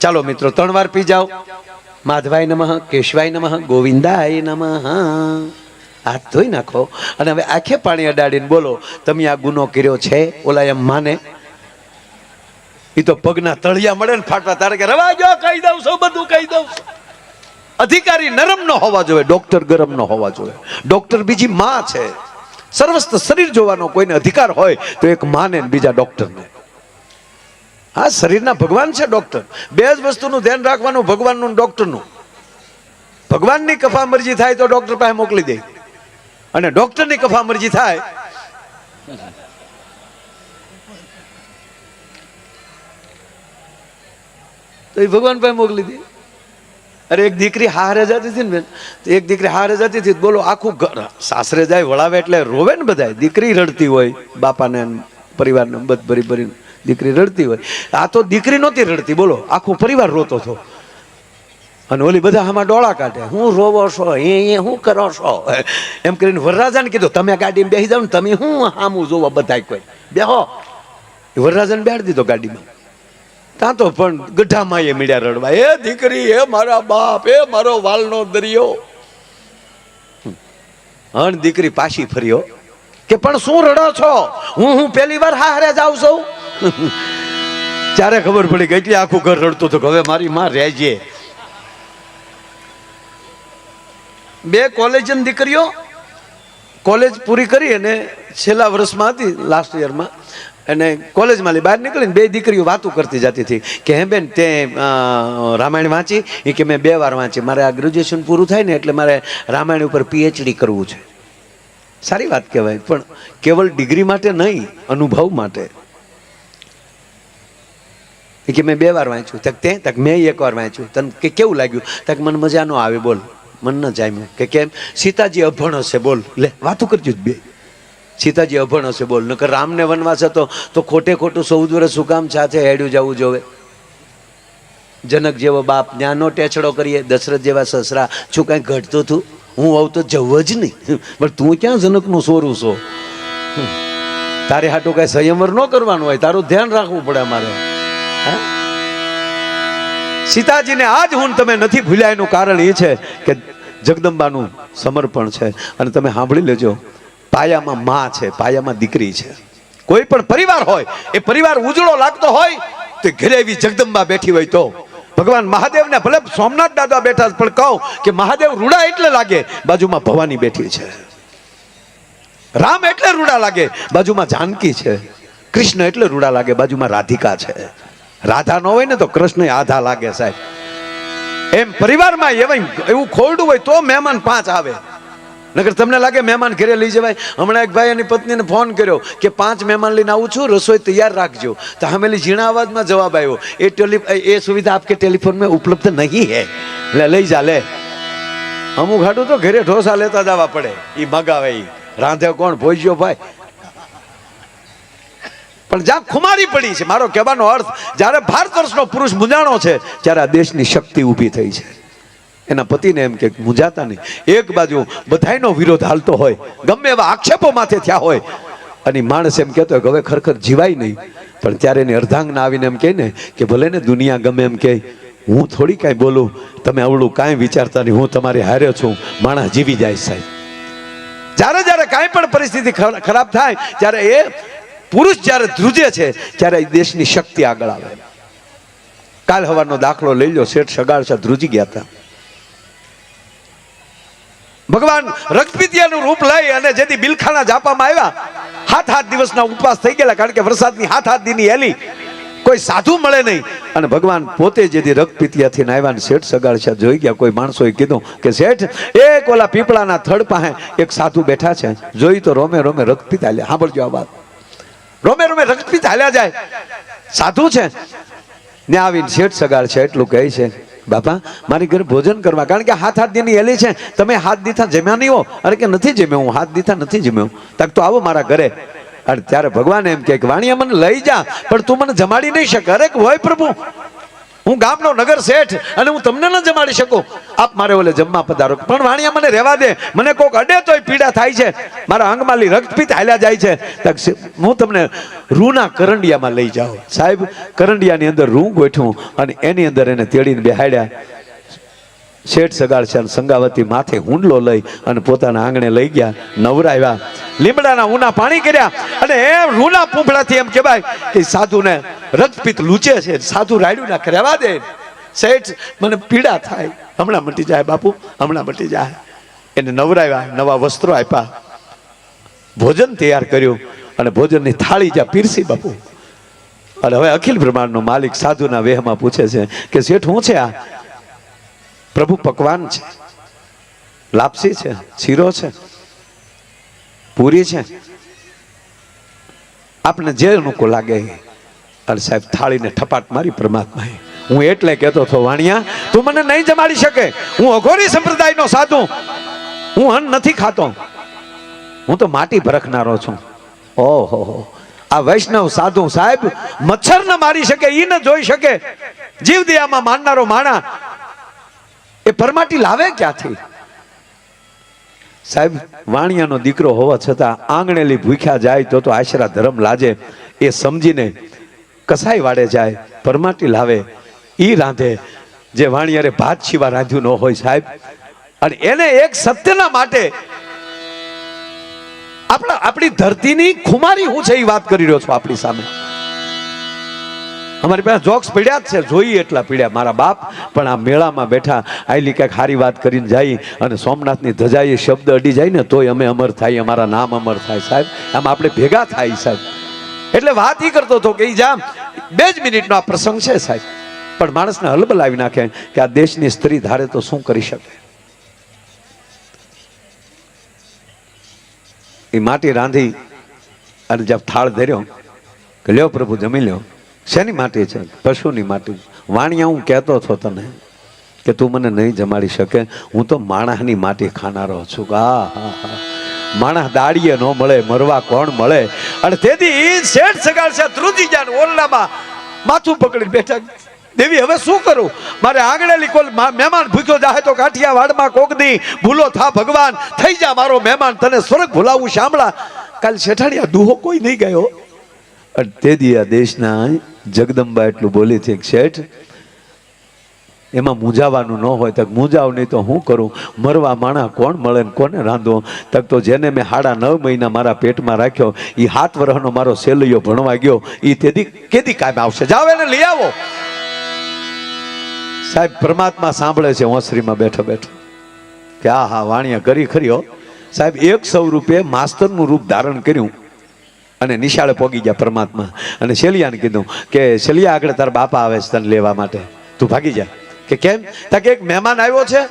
ચાલો મિત્રો 3 વાર પી જાઓ. માધવાય નમઃ, કેશવાય નમઃ, ગોવિંદાય નમઃ. હાથ ધોઈ નાખો અને હવે આંખે પાણી અડાડીને બોલો, તમે આ ગુનો કર્યો છે? ઓલા એમ માને? એ તો પગના તળિયા મળે ને ફાટવા, તારે કે રવા જો, કહી દઉં છું, બધું કહી દઉં. અધિકારી નરમ ન હોવા જોઈએ, ડોક્ટર ગરમ ન હોવા જોઈએ. ડોક્ટર બીજી માં છે. સર્વસ્થ શરીર જોવાનો કોઈને અધિકાર હોય તો એક માને બીજા ડોક્ટરને. હા, શરીરના ભગવાન છે ડોક્ટર. 2 જ વસ્તુનું ધ્યાન રાખવાનું, ભગવાનનું, ડોક્ટરનું. ભગવાનની કફા મરજી થાય તો ડોક્ટર પાસે મોકલી દે, અને ડોક્ટરની કફા મરજી થાય તો એ ભગવાન પાસે મોકલી દે. અરે એક દીકરી હારે જતી હતી ને બેન, એક દીકરી હારે જતી હતી, બોલો આખું ઘર સાસરે જાય વળાવે એટલે રોવે ને બધા. દીકરી રડતી હોય, બાપાને પરિવારને બધ ભરી ભરીને દીકરી રડતી હોય. આ તો દીકરી નહોતી રડતી, બોલો આખું પરિવાર રોતો હતો. અને ઓલી બધા આમાં ડોળા કાઢે, હું રોવો છો, એ શું કરો છો એમ કરીને વરરાજાને કીધું તમે ગાડીમાં બેસી જાવ ને, તમે શું સામું જોવો બધા, કોઈ બેહો. વરરાજાને બેહાડી દીધો ગાડીમાં. ત્યાં તો પણ ગઢામાં એ મીડિયા રડવા, એ દીકરી, એ મારા બાપ, એ મારો વાલનો દરિયો. અને દીકરી પાછી ફર્યો કે પણ શું રડો છો? હું પહેલી વાર હારે જાઉં છું. ત્યારે ખબર પડી કે એટલે આખું ઘર રડતું હતું. હવે મારી માં રહેજે. 2 કોલેજની દીકરીઓ કોલેજ પૂરી કરી અને છેલ્લા વર્ષમાં હતી, લાસ્ટ યરમાં, અને કોલેજમાં બહાર નીકળીને 2 દીકરીઓ વાતો કરતી જતી હતી કે હે બેન તે રામાયણ વાંચી? એ કે મેં 2 વાર વાંચી. મારે આ ગ્રેજ્યુએશન પૂરું થાય ને એટલે મારે રામાયણ ઉપર PhD કરવું છે. સારી વાત કહેવાય, પણ કેવલ ડિગ્રી માટે નહીં, અનુભવ માટે. એ કે મેં 2 વાર વાંચ્યું. તક મેં 1 વાર વાંચ્યું. તને કે કેવું લાગ્યું? તક મને મજા ન આવે, બોલ મન ન જામ્યું. કે કેમ? સીતાજી અભણ હશે, બોલ. લે વાતું કરજો 2. સીતાજી અભણ હશે, બોલ. નકર રામને વનવાસ હતો તો ખોટે ખોટું 14 વર્ષ શું કામ સાથે હેડ્યું જવું જોવે? જનક જેવો બાપ ત્યાં નો ટેચડો કરીએ, દશરથ જેવા સસરા, શું કાંઈ ઘટતું હતું? હું આવું તો જવું જ નહીં, પણ તું ક્યાં જનકનું સોરું છો? તારે હાટું કઈ સંયમર ન કરવાનું હોય, તારું ધ્યાન રાખવું પડે અમારે. સીતાજીને આજ હું તમે નથી ભૂલ્યા, એનું કારણ એ છે કે જગદંબાનું સમર્પણ છે. અને તમે સાંભળી લેજો, પાયામાં માં છે, પાયામાં દીકરી છે. કોઈ પણ પરિવાર હોય, એ પરિવાર ઉજળો લાગતો હોય તો ઘરે એવી જગદંબા બેઠી હોય તો ભગવાન મહાદેવને ભલે સોમનાથ દાદા બેઠા પણ કહું કે મહાદેવ રૂડા એટલે લાગે, બાજુમાં ભવાની બેઠી છે. રામ એટલે રૂડા લાગે, બાજુમાં જાનકી છે. કૃષ્ણ એટલે રૂડા લાગે, બાજુમાં રાધિકા છે. રાધા ન હોય ને તો કૃષ્ણ આધા લાગે સાહેબ. એમ પરિવારમાં એવું ખોરડું હોય તો મહેમાન 5 આવે. નકર તમને લાગે મહેમાન ઘરે લઈ જવાય. હમણાં એક ભાઈ એની પત્નીને ફોન કર્યો કે 5 મહેમાન લઈને આવું છું, રસોઈ તૈયાર રાખજો. તો હમેલી ઝીણા અવાજમાં જવાબ આવ્યો, એ સુવિધા આપકે ટેલિફોન में उपलब्ध नहीं है, લે લઈ જા લે. અમુક હાટું તો ઘરે ઢોસા લેતા જવા પડે, એ મગાવે. ઈ રાંધે કોણ? ભોજ્યો ભાઈ. પણ જ્યાં ખુમારી પડી છે, મારો કહેવાનો અર્થ, જ્યારે ભારત વર્ષનો પુરુષ મૂંઝાણો છે ત્યારે આ દેશની શક્તિ ઊભી થઈ છે. એના પતિને એમ કે મૂંઝાતા નહીં. એક બાજુ બધાયનો વિરોધ હાલતો હોય, ગમે એવા આક્ષેપો માથે થયા હોય, અને માણસ એમ કહેતો હોય કે હવે ખરેખર જીવાય નહીં, પણ ત્યારે એની અર્ધાંગના આવીને એમ કહે ને કે ભલે ને દુનિયા ગમે એમ કહે, હું થોડી કાંઈ બોલું, તમે અવળું કાંઈ વિચારતા નહીં, હું તમારી હારે છું. માણસ જીવી જાય સાહેબ. જ્યારે જ્યારે કાંઈ પણ પરિસ્થિતિ ખરાબ થાય ત્યારે એ પુરુષ જ્યારે ધ્રુજે છે ત્યારે દેશની શક્તિ આગળ આવે. કાલ હવારનો દાખલો લઈ લો, શેઠ સગાડશા ધ્રુજી ગયા હતા. ભગવાન રક્તપિતિયાનું રૂપ લઈ અને જેથી બિલખાના જાપામાં આવ્યા, 7 દિવસના ઉપવાસ થઈ ગયેલા, કારણ કે વરસાદની 7 દીની હેલી, કોઈ સાધુ મળે નહીં. અને ભગવાન પોતે જેથી રક્તપિતિયાથી આવ્યા, શેઠ સગાડશા જોઈ ગયા. કોઈ માણસોએ કીધું કે શેઠ, એક ઓલા પીપળાના થડ પાસે એક સાધુ બેઠા છે, જોઈ તો રોમે રોમે રક્તપિત હાલ્યા. સાંભળજો આ વાત, રોમે રોમે રક્તપિત હાલ્યા જાય. સાધુ છે ને આવીને શેઠ સગાડશા એટલું કહે છે, બાપા મારી ઘરે ભોજન કરવા, કારણ કે 7 દીની હેલી છે, તમે 7 દીથા જમ્યા નહીં હો. અરે કે નથી જમ્યો હું, 7 દીથા નથી જમ્યો. તક તો આવો મારા ઘરે. અને ત્યારે ભગવાન એમ કે વાણિયા મને લઈ જા, પણ તું મને જમાડી નહીં શકે. અરે હોય પ્રભુ, હું ગામનો નગર શેઠ અને હું તમને ન જમાડી શકું, આપ મારે ઓલે જમવા પધારો. પણ વાણિયા મને રહેવા દે, મને કોક અડે તોય પીડા થાય છે, મારા અંગમાંથી રક્તપિત હાલ્યા જાય છે. હું તમને રૂના કરંડિયામાં લઈ જાઉં. સાહેબ, કરંડિયાની અંદર રૂ ગોઠવું અને એની અંદર એને તેડીને બેહાડ્યા. શેઠ સગાડશા સંગાવતી માથે હુંડલો લઈ અને પોતાના આંગણે લઈ ગયા, નવરાવ્યા, લીમડાના ઉના પાણી કર્યા. અને એમ રૂના પૂંફળાથી એમ કહેવાય કે સાધુને રક્તપિત લૂચે છે, સાધુ રાયડું ના રહેવા દે. શેઠ, મને પીડા થાય, હમણાં મટી જાય બાપુ, હમણાં મટી જાય. એને નવરાવ્યા, નવા વસ્ત્રો આપ્યા, ભોજન તૈયાર કર્યું અને ભોજનની થાળી જ્યાં પીરસી બાપુ. અને હવે અખિલ બ્રહ્માંડનો માલિક સાધુના વેહમાં પૂછે છે કે શેઠ, હું છે આ? પ્રભુ, પકવાન છે, લાપસી છે, શીરો છે, પૂરી છે, આપને જે અનુકૂળ લાગે. અને સાહેબ થાળીને ઠપાટ મારી પરમાત્માએ. હું એટલે કહેતો હતો, વાણિયા તું મને નહીં જમાડી શકે, હું અઘોરી સંપ્રદાયનો સાધુ, હું અન્ન નથી ખાતો, હું તો માટી ભરખનારો છું. ઓહો, આ વૈષ્ણવ સાધુ સાહેબ મચ્છર ન મારી શકે, ઈ ન જોઈ શકે, જીવદયામાં માનનારો માણા એ પરમાટી લાવે ક્યાંથી? સાહેબ, વાણિયાનો દીકરો હોવા છતાં આંગણેલી ભૂખ્યા જાય તો આશરા ધર્મ લાજે, એ સમજીને કસાઈ વાડે જાય, પરમાટી લાવે, ઈ રાંધે જે વાણિયારે ભાત શિવા રાંધ્યું ન હોય સાહેબ. અને એને એક સત્યના માટે આપણી ધરતીની ખુમારી શું છે એ વાત કરી રહ્યો છું આપણી સામે. અમારી પાસે જોક્સ પડ્યા જ છે, જોઈએ એટલા પીડ્યા. મારા બાપ પણ આ મેળામાં બેઠા આયલી કંઈક સારી વાત કરીને જાય અને સોમનાથની ધજાએ શબ્દ અડી જાય ને તોય અમે અમર થાય, અમારા નામ અમર થાય સાહેબ. આમ આપણે ભેગા થાય સાહેબ. એટલે વાત એ કરતો હતો કે જામ 2 જ મિનિટનો આ પ્રસંગ છે સાહેબ, પણ માણસને હલબલાવી નાખે કે આ દેશની સ્ત્રી ધારે તો શું કરી શકે. એ માટી રાંધી અને જબ થાળ ધર્યો કે લ્યો પ્રભુ જમી લ્યો. શેની માટી છે? પશુની માટી. વાણિયા, હું કહેતો હતો તને કે તું મને નહીં જમાડી શકે, હું તો માણસની માટી ખાનારો છું. હા હા હા, માણસ દાડીએ ન મળે, મરવા કોણ મળે. અને તેથી શેઠ સગાડશા ધ્રુજી ગયા, ઓરડામાં માથું પકડી બેઠા. દેવી, હવે શું કરું? મારે આંગણેલી કોલ મહેમાન ભૂખ્યો જાહે તો કાઠિયાવાડમાં કોકની ભૂલો થા ભગવાન, થઈ જા મારો મહેમાન, તને સ્વર્ગ ભૂલાવું શામળા. કાલ શેઠાણીયા દુહો કોઈ નહીં ગયો. તે દી આ દેશના જગદંબા એટલું બોલી છે, શેઠ એમાં મૂંઝાવાનું ન હોય તક મૂંઝાવ નહીં તો હું કરું, મરવા માણા કોણ મળે ને કોને રાંધો? તક તો જેને મેં 9.5 મહિના મારા પેટમાં રાખ્યો, એ 7 વર્ષનો મારો સેલૈયો ભણવા ગયો, એ તેથી કેદી કામ આવશે? જાઓ એને લઈ આવો. સાહેબ પરમાત્મા સાંભળે છે ઓસરીમાં બેઠો બેઠો કે આ હા વાણિયા કરી ખરી હો. સાહેબ 100 રૂપિયે માસ્તરનું રૂપ ધારણ કર્યું અને નિશાળે પોગી ગયા પરમાત્મા. અને શેલિયાને કીધું કે શેલિયા આગળ તારા બાપા આવે છે તને લેવા માટે, તું ભાગી જા. કે કેમ? કે એક મહેમાન આવ્યો છે,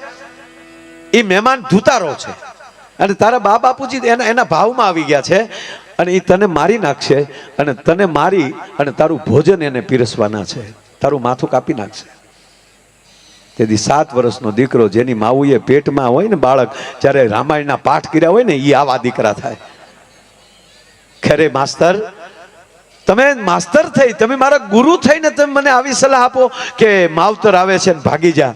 એ મહેમાન ધુતારો છે અને તારા બા બાપુજી એના ભાવમાં આવી ગયા છે અને એ તને મારી નાખશે અને તને મારી અને તારું ભોજન એને પીરસવાના છે, તારું માથું કાપી નાખશે. તેથી 7 વર્ષનો દીકરો જેની માવુએ પેટમાં હોય ને બાળક, જ્યારે રામાયણના પાઠ કર્યા હોય ને એ આવા દીકરા થાય. ખરે માસ્તર, તમે માસ્તર થઈ, તમે મારા ગુરુ થઈને તમે મને આવી સલાહ આપો કે માવતર આવે છે ને ભાગી જા.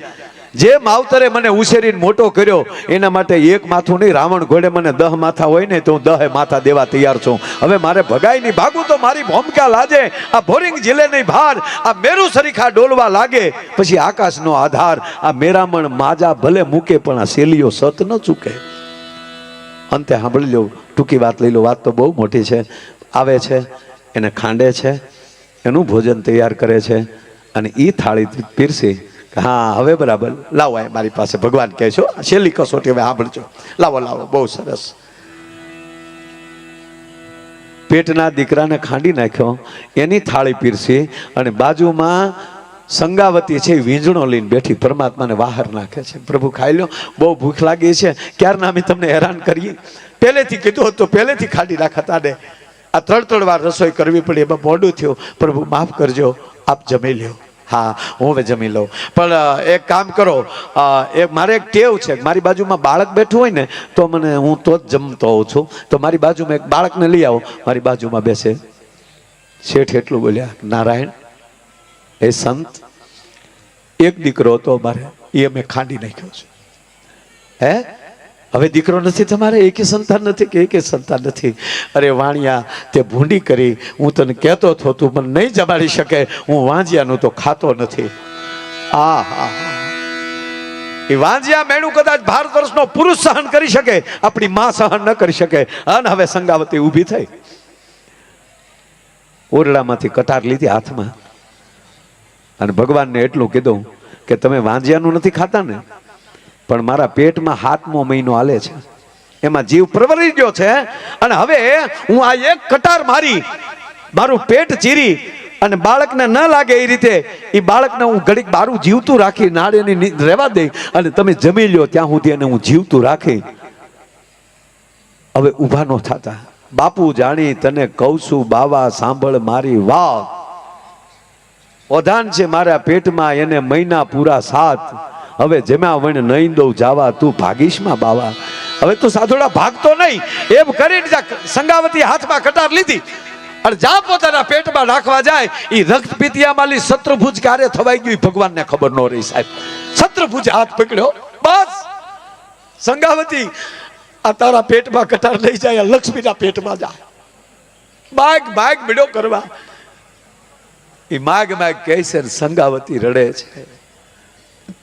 જે માવતરે મને ઉછેરીને મોટો કર્યો એના માટે એક માથું નહીં, રાવણ ઘોડે મને 10 માથા હોય ને તો હું 10 માથા દેવા તૈયાર છું. હવે મારે ભગાઈ નહીં, ભાગું તો મારી ભૂમિકા લાજે. આ ભોરિંગ જીલે નહીં ભાર, આ મેરુ સરીખા ડોલવા લાગે, પછી આકાશનો આધાર. આ મેરામણ માજા ભલે મૂકે પણ આ સેલીઓ સત ન ચૂકે. અંતે સાંભળી લો, ટૂંકી વાત લઈ લો, વાત તો બહુ મોટી છે. આવે છે, એને ખાંડે છે, એનું ભોજન તૈયાર કરે છે અને એ થાળી પીરસી. હા હવે બરાબર, લાવો મારી પાસે, ભગવાન કહે છો છેલ્લી કસોટી હવે સાંભળજો, લાવો લાવો, બહુ સરસ. પેટના દીકરાને ખાંડી નાખ્યો, એની થાળી પીરસી અને બાજુમાં સંગાવતી છે વીંજણો લઈને બેઠી, પરમાત્માને બહાર નાખે છે. પ્રભુ ખાઈ લો, બહુ ભૂખ લાગી છે, ક્યારના અમે તમને હેરાન કરીએ, પહેલેથી કીધું તો પહેલેથી ખાંડી નાખતા ને આ 3 વાર રસોઈ કરવી પડી, એમાં મોડું થયું. પ્રભુ માફ કરજો, આપ જમી લ્યો. હા હું હવે જમી લઉં, પણ એક કામ કરો, મારે એક ટેવ છે, મારી બાજુમાં બાળક બેઠું હોય ને તો મને હું તો જ જમતો હોઉં છું, તો મારી બાજુમાં એક બાળકને લઈ આવો, મારી બાજુમાં બેસે. શેઠ એટલું બોલ્યા, નારાયણ એ સંત, એક દીકરો હતો અમારે, એ અમે ખાંડી નાખ્યો છે. હે હવે દીકરો નથી તમારે? એકે સંતાન નથી? કે એકે સંતાન નથી? અરે વાણિયા, તે ભૂંડી કરી, હું તને કહેતો હતો, તું મને નહીં જમાડી શકે, હું વાંજિયાનું તો ખાતો નથી. આ હા, એ વાંજિયા મેણું કદાચ ભારત વર્ષનો પુરુષ સહન કરી શકે, આપણી માં સહન ન કરી શકે. અને હવે સંગાવતી ઊભી થઈ, ઓરડામાંથી કટાર લીધી હાથમાં અને ભગવાનને એટલું કીધું કે તમે વાંજિયાનું નથી ખાતા ને, પણ મારા પેટમાં 7મો મહિનો હાલે છે, એમાં જીવ પ્રવરી ગયો છે અને હવે હું આ એક કટાર મારી મારું પેટ ચીરી અને બાળકને ન લાગે એ રીતે એ બાળકને હું ઘડીક બારું જીવતું રાખી નાળીની રહેવા દઈ અને તમે જમી લ્યો ત્યાં સુધી એને હું જીવતું રાખી. હવે ઊભા ન થતા. બાપુ જાણી તને કહું છું બાવા, સાંભળ મારી વાત, ઓધાન છે મારા પેટમાં એને મહિના પૂરા 7, હવે જેમાં વણ નહીં દઉં જાવા, તું ભાગીશમાં બાવા. હવે તું સાધુડા ભાગતો નહીં, એમ કરીને સંગાવતી હાથમાં કટાર લીધી અને જા પોતાના પેટમાં નાખવા જાય, એ રક્ત પીતિયામાલી શત્રુભુજ કાર્ય થવાઈ ગયું, ભગવાનને ખબર ન રહી. સાહેબ શત્રુભુજ હાથ પકડ્યો, બસ સંગાવતી આ તારા પેટમાં કટાર લઈ જાય, લક્ષ્મીના પેટમાં જાય. માગ માગ બીડો કરવા, એ માગ માગ કહે છે, સંગાવતી રડે છે.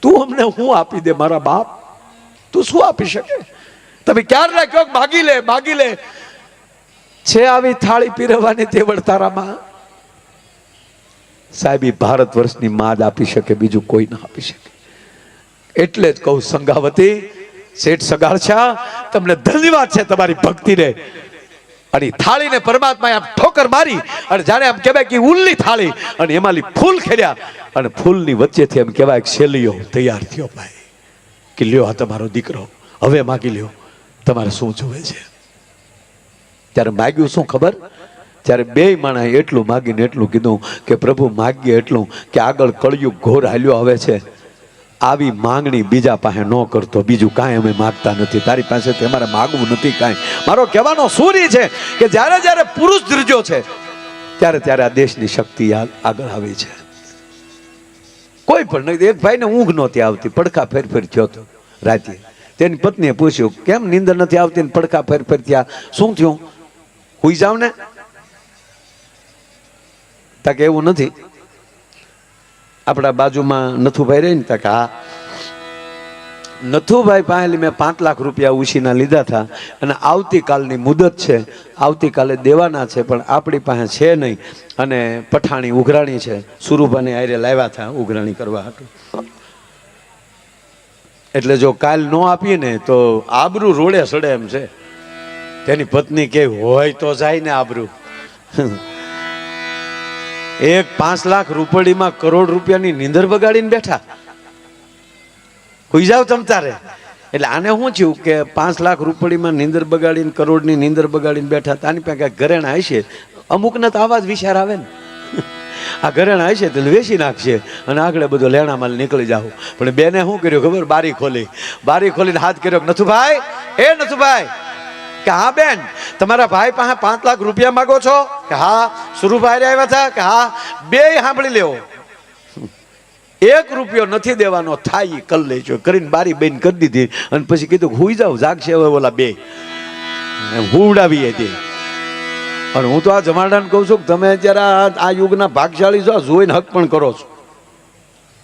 તું અમને હું આપી દે મારા બાપ, તું શું આપી શકે? તમે ક્યારે રાખ્યો માગી લે માગી લે, છે આવી થાળી પીરવવાની તેવડ તારામાં? સાહેબ ભારત વર્ષની માં જ આપી શકે, બીજું કોઈ ના આપી શકે. એટલે જ કહું સંગાવતી, શેઠ સગાળછા, તમને ધન્યવાદ છે તમારી ભક્તિને. અને થાળીને પરમાત્માએ આમ ઠોકર મારી અને જાણે આમ કહેવાય કે ઉલ્લી થાળી અને એમાંથી ફૂલ ખેડ્યા અને ફૂલની વચ્ચેથી એમ કહેવાય કે શેલીઓ તૈયાર થયો. ભાઈ કે લ્યો આ તમારો દીકરો, હવે માગી લ્યો, તમારે શું જોવે છે? ત્યારે માગ્યું શું ખબર? ત્યારે 2 માણસે એટલું માગીને એટલું કીધું કે પ્રભુ માગીએ એટલું કે આગળ કળિયુગ ઘોર હાલ્યો આવે છે, આવી માંગણી બીજા પાસે ન કરતો, બીજું કાંઈ અમે માગતા નથી, તારી પાસેથી અમારે માગવું નથી કાંઈ. મારો કહેવાનો સૂરી છે કે જ્યારે જ્યારે પુરુષ ધ્રુજો છે ત્યારે ત્યારે આ દેશની શક્તિ આગળ આવી છે. કોઈ પણ નહીં. એક ભાઈને ઊંઘ નહોતી આવતી, પડખા ફેરફેર થયો હતો રાતે. તેની પત્નીએ પૂછ્યું કેમ નીંદર નથી આવતી ને પડખા ફેરફેર થયા, શું થયું? હુઈ જાવ ને. તાકે એવું નથી, આપણા બાજુમાં નથુભાઈ રહી ને તક હા નથુભાઈ પાસે મેં 5 લાખ રૂપિયા ઉછીના લીધા હતા અને આવતીકાલની મુદત છે, આવતીકાલે દેવાના છે, પણ આપણી પાસે છે નહીં અને પઠાણી ઉઘરાણી છે, સુરુભાને આયરે લાવ્યા હતા ઉઘરાણી કરવા હતું. એટલે જો કાલ ન આપીએ ને તો આબરૂ રોડે સડે એમ છે. તેની પત્ની કે હોય તો જાય ને આબરૂ. એક 5 લાખ રૂપડીમાં કરોડ રૂપિયાની નીંદર બગાડીને બેઠા. હોઈ જાવ તમ તારે. એટલે આને શું થયું કે 5 લાખ રૂપડીમાં નીંદર બગાડીને કરોડની નીંદર બગાડીને બેઠા. તાની પાસે કાંઈક ઘરેણા હશે, અમુકને તો આવા જ વિચાર આવે ને આ ઘરેણા હશે તો વેચી નાખશે અને આગળ બધો લેણા માલ નીકળી જાવ. પણ બેને શું કર્યું ખબર? બારી ખોલીને હાથ કર્યો, નથુભાઈ એ નથુભાઈ કે હા બેન તમારા ભાઈ પાસે 5 લાખ રૂપિયા માગો છો? કે હા. સુરુભાઈ આવ્યા હતા? કે હા. બે સાંભળી લેવો, 1 રૂપિયો નથી દેવાનો, થાય કર લેજો કરીને બારી બેન કરી દીધી અને પછી કીધું હુઈ જાવ, જાગશે હવે ઓલા બે હુવડાવી હતી. અને હું તો આ જમાડાને કહું છું કે તમે અત્યારે આ યુગના ભાગશાળી છો, જોઈને હક પણ કરો છો.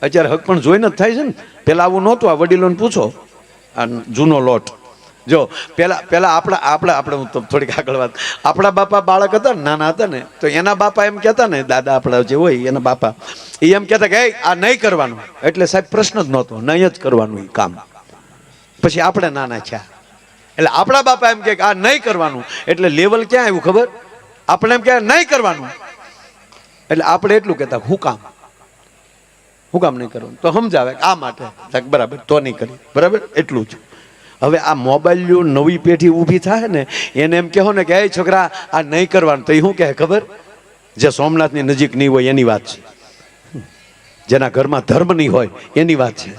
અત્યારે હક પણ જોઈને જ થાય છે ને. પેલા આવું નહોતું. આ વડીલોને પૂછો, આ જૂનો લોટ. જો પેલા આપણે હું થોડીક આગળ વાત, આપણા બાપા બાળક હતા ને, નાના હતા ને, તો એના બાપા એમ કહેતા ને, દાદા આપણા જે હોય એના બાપા એ એમ કહેતા કે આ નહીં કરવાનું. એટલે સાહેબ પ્રશ્ન જ નહોતો, નહીં જ કરવાનું એ કામ. પછી આપણે નાના થયા એટલે આપણા બાપા એમ કે આ નહીં કરવાનું, એટલે લેવલ ક્યાં આવ્યું ખબર? આપણે એમ કે નહીં કરવાનું એટલે આપણે એટલું કહેતા હું કામ નહીં કરવાનું? તો સમજાવે આ માટે, બરાબર તો નહીં કરી, બરાબર એટલું જ. હવે આ મોબાઈલ નવી પેઢી ઊભી થાય ને, એને એમ કહો ને કે એ છોકરા આ નહીં કરવાનું, તો એ શું કહે ખબર? જે સોમનાથની નજીક નહીં હોય એની વાત છે, જેના ઘરમાં ધર્મ નહીં હોય એની વાત છે.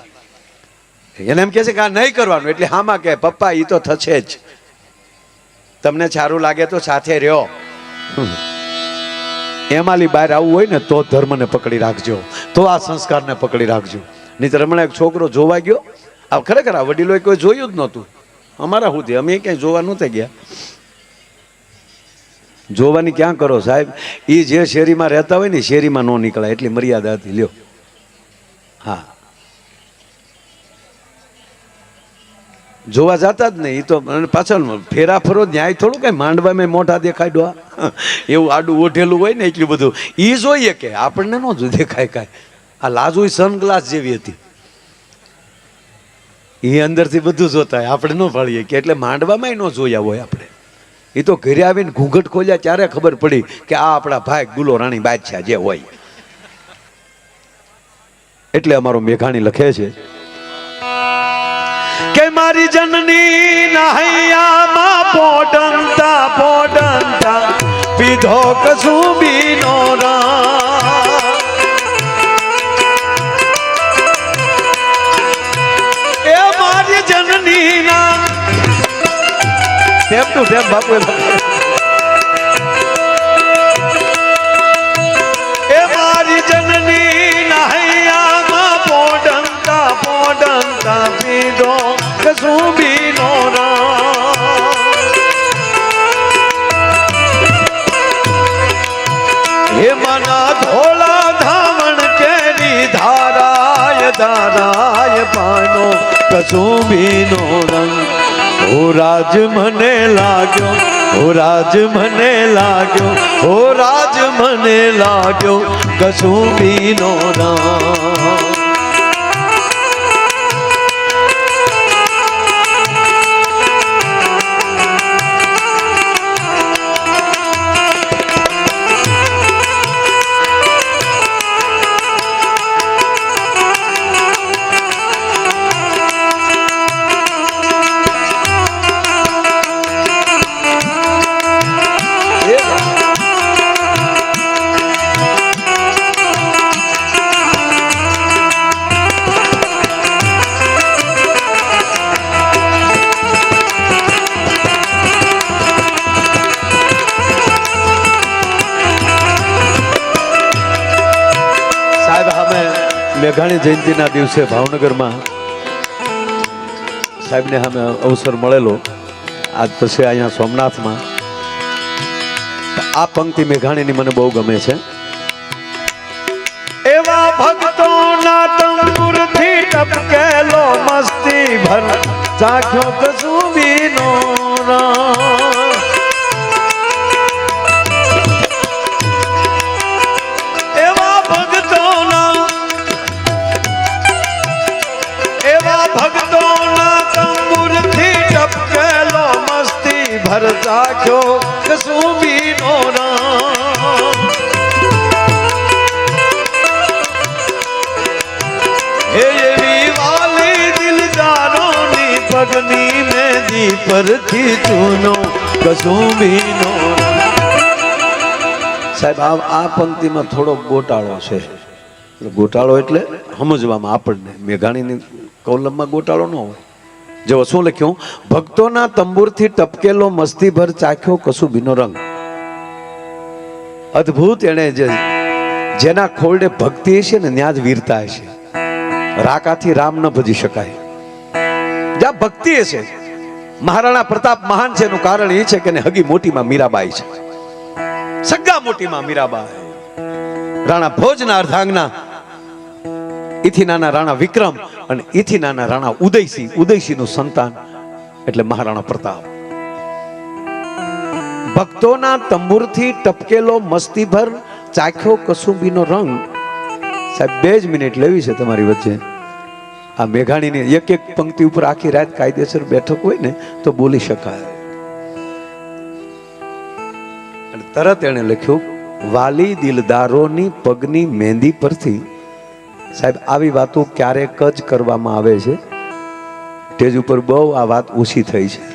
એને એમ કહે છે કે આ નહીં કરવાનું, એટલે હામાં કે પપ્પા એ તો થશે જ, તમને સારું લાગે તો સાથે રહ્યો. એમાંલી બહાર આવવું હોય ને તો ધર્મને પકડી રાખજો, તો આ સંસ્કારને પકડી રાખજો. નહીં તો હમણાં એક છોકરો જોવા ગયો, આ ખરેખર આ વડીલોએ કોઈ જોયું જ નહોતું. અમારા સુધી અમે ક્યાંય જોવા નહોતા ગયા. જોવાની ક્યાં કરો સાહેબ? એ જે શેરીમાં રહેતા હોય ને શેરીમાં ન નીકળાય એટલી મર્યાદા હતી. લ્યો હા, જોવા જતા જ નહીં. એ તો પાછળ ફેરા ફરો ન્યાય થોડું કઈ માંડવામાં મોઢા દેખાય ડો એવું આડું ઓઢેલું હોય ને એટલું બધું એ જોઈએ કે આપણને ન જો દેખાય કાંઈ. આ લાજુ સનગ્લાસ જેવી હતી, એ અંદરથી બધું જોતા હોય, આપણે ન ભાળીએ કે એટલે માંડવામાં ન જોયા હોય આપણે. એ તો ઘરે આવીને ઘૂંઘટ ખોલ્યા ત્યારે ખબર પડી કે આ આપણા ભાઈ ગુલો રાણી બાદશાહ જે હોય. એટલે અમારો મેઘાણી લખે છે કે મારી જનની નહૈયામાં પોડંતા પીધો કસુંબીનો એ મારી જનની ના ટેપ ટુ ટેપ બાપુ એ મારી જનની નહૈયામાં પોડંતા પીધો કસુંબીનો હે મના ધોલા ધામણ કેરી ધારાય પાનો કસુંબીનો રંગ. ઓ રાજ મને લાગ્યો, ઓ રાજ મને લાગ્યો, ઓ રાજ મને લાગ્યો કસુંબીનો રંગ. મેઘાણી જયંતિના દિવસે ભાવનગરમાં સાહેબને અમે અવસર મળેલો. આજ પછી અહીંયા સોમનાથમાં આ પંક્તિ મેઘાણીની મને બહુ ગમે છે. એવા ભક્તો ના તંબુરથી ટપકેલો મસ્તી ભર ચાખ્યો કસુંબીનો રંગ એવા ભક્તોના તંબુરથી ટપકેલો મસ્તી ભર ચાખ્યો કસુંબીનો રંગ એવી વાલી દિલદારોની પગની મેંદી પરથી ચૂનો કસુંબીનો સાહેબ આ પંક્તિમાં થોડો ગોટાળો છે ગોટાળો એટલે સમજવામાં આપણને મેઘાણીની કૌલમમાં ગોટાળો ન હોય જો શું લખ્યું ભક્તોના તંબુરથી ટપકેલો મસ્તીભર ચાખ્યો કસુંબીનો રંગ અદ્ભુત એને જેના ખોરડે ભક્તિ હશે ને ત્યાં જ વીરતા હશે રાકાથી રામ ન ભજી શકાય જ્યાં ભક્તિ હશે મહારાણા પ્રતાપ મહાન છે એનું કારણ એ છે કે હગી મોટીમાં મીરાબાઈ છે સગા મોટીમાં મીરાબાઈ રાણા ભોજના અર્ધાંગના ઈથી નાના રાણા વિક્રમ અને ઈથી નાના રાણા ઉદયસિંહ નું સંતાન એટલે મહારાણા પ્રતાપ ભક્તોના તંબુરથી ટપકેલો મસ્તીભર ચાખ્યો કસુંબીનો રંગ સાહેબ 2 જ મિનિટ લેવી છે તમારી વચ્ચે આ મેઘાણીની એક એક પંક્તિ ઉપર આખી રાત કાયદેસર બેઠક હોય ને તો બોલી શકાય અને તરત એને લખ્યું વાલી દિલદારોની પગની મહેંદી પરથી સાહેબ આવી વાતો ક્યારેક જ કરવામાં આવે છે સ્ટેજ ઉપર બહુ આ વાત ઓછી થઈ છે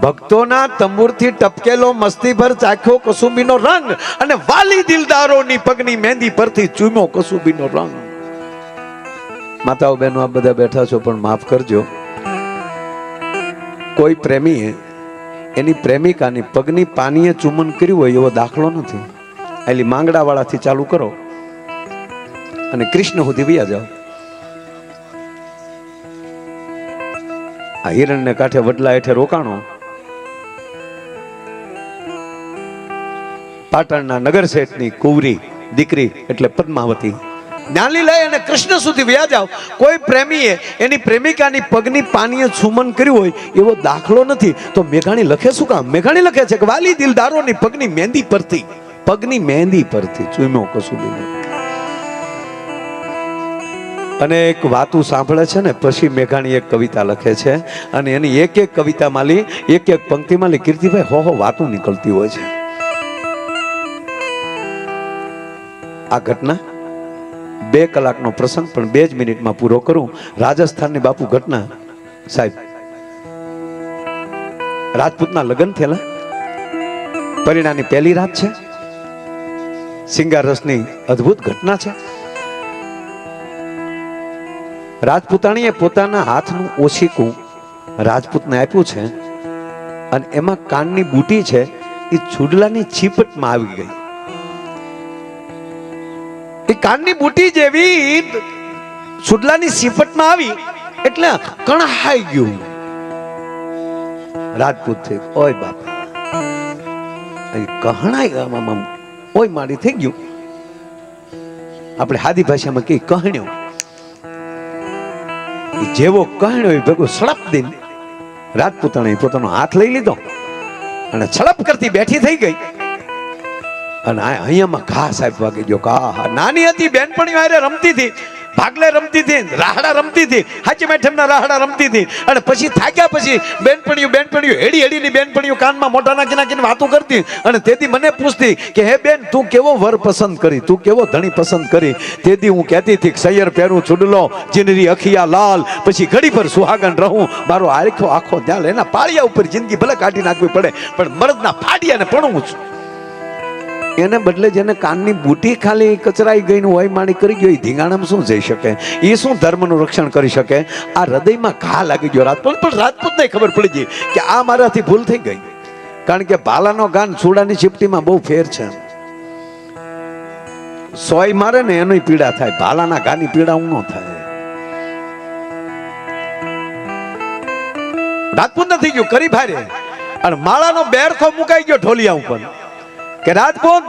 ભક્તોના તંબુરથી ટપકેલો મસ્તીભર ચાખ્યો કસુંબીનો રંગ અને વાલી દિલદારોની પગની મહેંદી પરથી ચૂમ્યો કસુંબીનો રંગ માતાઓ બહેનો આ બધા બેઠા છો પણ માફ કરજો કોઈ પ્રેમીએ એની પ્રેમિકાની પગની પાનીએ ચુંબન કર્યું હોય એવો દાખલો નથી એલી માંગડા વાળાથી ચાલુ કરો અને કૃષ્ણ સુધી વ્યા જાઓ આ હિરણને કાંઠે વડલા હેઠે રોકાણો પાટણના નગર શેઠની કુંવરી દીકરી એટલે પદ્માવતી જ્ઞાની લઈ અને કૃષ્ણ સુધી વ્યા જાવ કોઈ પ્રેમીએ એની પ્રેમિકાની પગની પાનીએ ચુંબન કર્યું હોય એવો દાખલો નથી તો મેઘાણી લખે શું કામ મેઘાણી લખે છે કે વાલી દિલદારોની પગની મહેંદી પરથી ચૂમ્યો કસુંબીનો અને એક વાતું સાંભળે છે ને પછી મેઘાણી એક કવિતા લખે છે અને એની એક એક કવિતામાં એક એક પંક્તિમાં કીર્તિભાઈ હો વાતું નીકળતી હોય છે આ ઘટના 2 કલાકનો પ્રસંગ પણ 2 જ મિનિટમાં પૂરો કરું રાજસ્થાનની બાપુ ઘટના સાહેબ રાજપૂતના લગ્ન થયેલા પરિણાની પહેલી રાત છે સિંગાર રસની અદ્ભુત ઘટના છે રાજપૂતાણીએ પોતાના હાથનું ઓશીકું રાજપૂતને આપ્યું છે અને એમાં કાનની બુટી છે એ છુડલાની છીપટમાં આવી ગઈ એ કાનની બુટી જેવી છુડલાની છીપટમાં આવી એટલે કણાઈ ગયું રાજપૂત થઈ ઓય બાપા કહણાઈ આમાં ઓય મારી થઈ ગયું આપણે હાદી ભાષામાં કઈ કહણ્યો જેવો કહણ્યો ભેગો સડપ દઈને રાજપૂતાણે પોતાનો હાથ લઈ લીધો અને છળપ કરતી બેઠી થઈ ગઈ અને અહીંયામાં ઘા સાહેબ વાગી ગયો ઘા નાની હતી બેનપણીઓ હારે રમતી હતી ભાગલે રમતી હતી રાહડા રમતી હતી હાચી મેઠમના રાહડા રમતી હતી અને પછી થાક્યા પછી બેનપણીઓ હેડીની બેનપણીઓ કાનમાં મોટા નાખીને વાતો કરતી અને તેથી મને પૂછતી કે હે બેન તું કેવો વર પસંદ કરી તું કેવો ધણી પસંદ કરી તેથી હું કહેતી હતી સૈયર પહેરું છુડલો જીનરી અખિયા લાલ પછી ઘડી પર સુહાગન રહું મારો આખો ધ્યાન એના પાળિયા ઉપર જિંદગી ભલે કાઢી નાખવી પડે પણ મર્દના ફાડિયાને ભણવું છું એને બદલે જેને કાનની બુટી ખાલી કચરાઈ ગઈ હોય માણી કરી ગયો એ ધીંગાણામાં શું જઈ શકે એ શું ધર્મનું રક્ષણ કરી શકે આ હૃદયમાં ઘા લાગી ગયો રાજપૂત પણ રાજપૂતને ખબર પડી ગઈ કે આ મારાથી ભૂલ થઈ ગઈ કારણ કે ભાલાનો ગાન છોડાની ચીપટીમાં બહુ ફેર છે સોય મારે ને એની પીડા થાય ભાલાના ગાની પીડા ન થાય રાજપૂત નથી ગયું કરી ભારે અને માળાનો બેરથો મુકાઈ ગયો ઢોલિયા ઉપર કે રાજપૂત